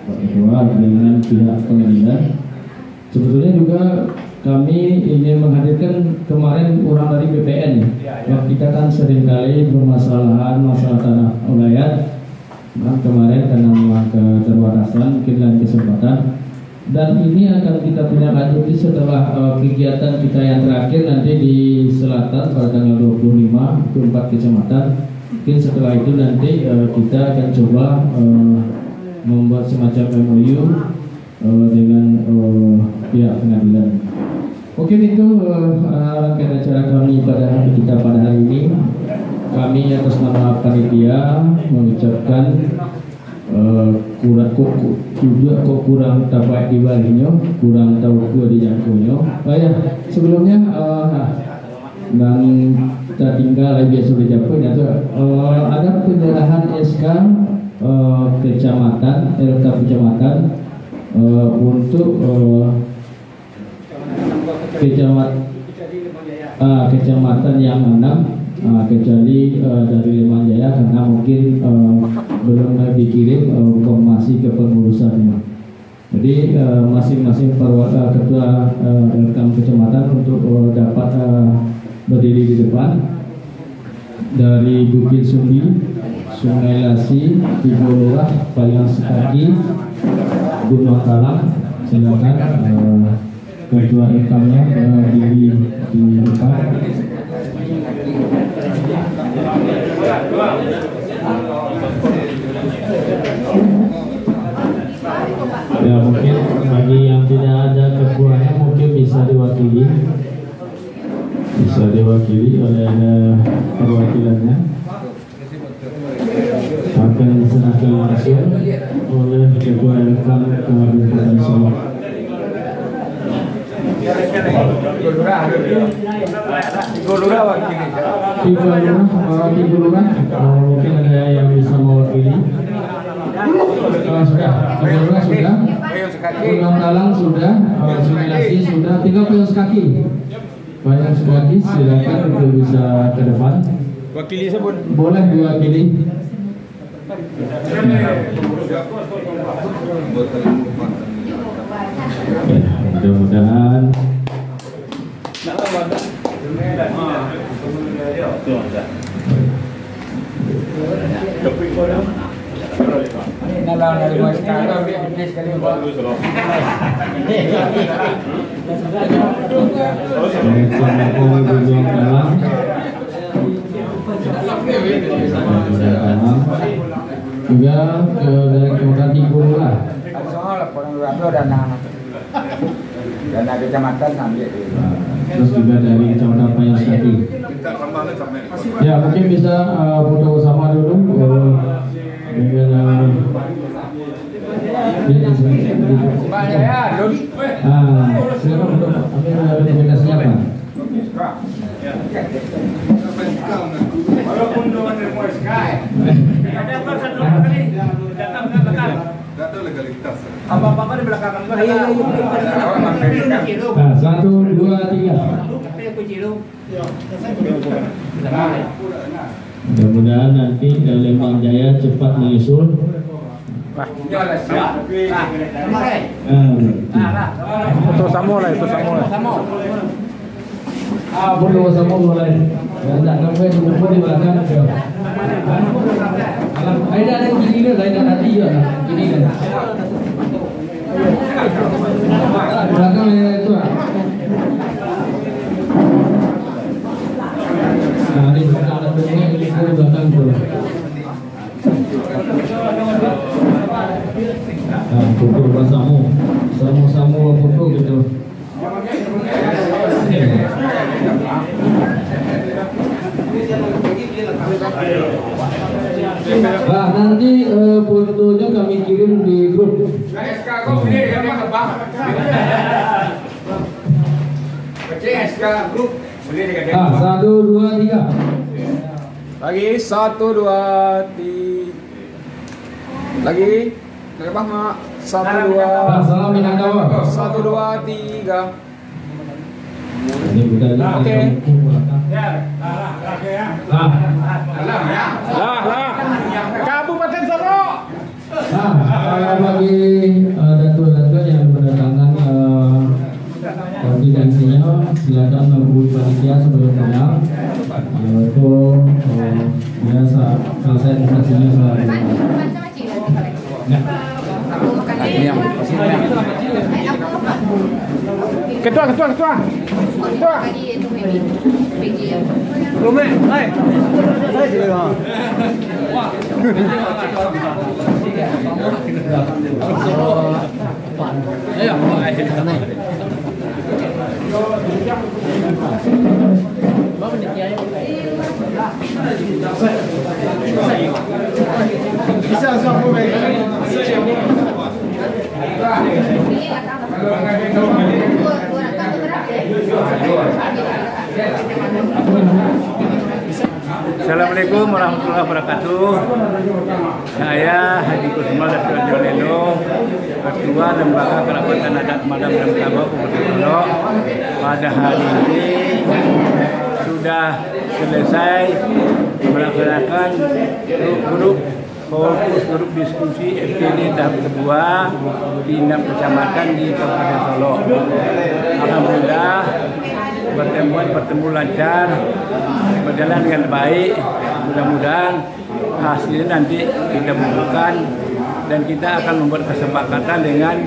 berdua dengan pihak pengadilan. Sebetulnya juga kami ingin menghadirkan kemarin orang dari BPN ya. Kita kan seringkali bermasalahan masalah tanah wilayah. Kemarin karena keterbatasan mungkin lain kesempatan. Dan ini akan kita tindak lanjuti setelah kegiatan kita yang terakhir nanti di selatan pada tanggal 25 ke 4 kecamatan. Mungkin setelah itu nanti kita akan coba membuat semacam MOU dengan pihak pengadilan. Mungkin itu rangkaian acara kami pada hari ini. Kami atas nama panitia mengucapkan kurang dapat dibalinya, kurang tahu ku dijangkaunya. Sebelumnya dan tertinggal lagi sudah jatuh ada penyerahan SK kecamatan LK kecamatan untuk kecamatan yang 6 kecuali dari Leman Jaya karena mungkin belum dikirim informasi ke pengurusannya. Jadi masing-masing ketua LKM kecamatan untuk dapat berdiri di depan. Dari Bukit Sumbi, Sungai Lasi, Tigo Lurah, Payang Sekaki, Gunung Talang, silakan ketua LKM-nya berdiri di depan. Ya, mungkin bagi yang tidak ada ketuanya mungkin bisa diwakili oleh perwakilannya, akan diserahkan langsung oleh ketua LKM Kabupaten Solo. Tiga lurah mungkin ada yang bisa mewakili. Sudah, Gunung Talang sudah, Sungai Lasi sudah, tinggal Payang Sekaki. Payang Sekaki silakan untuk bisa ke depan. Wakili sebut. Boleh diwakili. Mudah-mudahan juga dari Kecamatan Tigo Lurah. Dan ada kecamatan sambil terus juga dari Kecamatan Payang Sekaki. Ya, mungkin bisa foto bersama dulu dengan silakan untuk ambil dokumentasinya Pak. Walaupun doang dari Sky. Ada apa satu kali datang ke belakang. Tidak ada legalitas. Apa-apa di belakang kan. Nah, 1, 2, 3. Mudah-mudahan nanti Lembang Jaya cepat menyusul. Foto samo lah itu samo. Foto samo mulai. Tidak sampai jumpa di belakang. Ada gini kan, ada nanti ya. Gini kan. Belakang itu. Nah, ini belakang tuh. Nah, foto bersama, sama-sama foto gitu. Nah, nanti fotonya kami kirim di grup. Ah, 1, 2, 3. Lagi 1, 2, 3. Lagi. Terbang mak. 1, 2. Salam Minangkabau. 1, 2, 3. Ini bukan Oke. Kabupaten Solo. Nah, bagi datuk-datuk yang berdatangan konfidensinya, silakan menghubungi panitia sebelum kenal. Itu biasa selesai administrasinya selalu. Ketua. Assalamualaikum warahmatullahi wabarakatuh. Saya Haji Kusuma Datuk Joleno, Ketua Lembaga Kerapatan Adat Madam Minangkabau Kabupaten Solo. Pada hari ini sudah selesai melaksanakan grup diskusi FGD tahap kedua di 6 kecamatan di Kabupaten Solo. Alhamdulillah bertemu lancar, berjalan dengan baik. Mudah-mudahan hasilnya nanti kita bukukan dan kita akan membuat kesepakatan dengan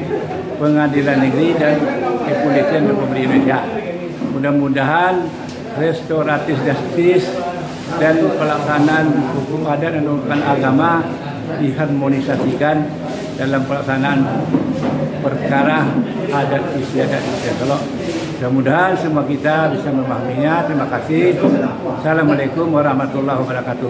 Pengadilan Negeri dan Kepolisian Republik Indonesia. Mudah-mudahan restoratif justice dan pelaksanaan hukum adat dan hukum agama diharmonisasikan dalam pelaksanaan perkara adat istiadat di Solo. Mudah-mudahan semua kita bisa memahaminya. Terima kasih. Assalamualaikum warahmatullahi wabarakatuh.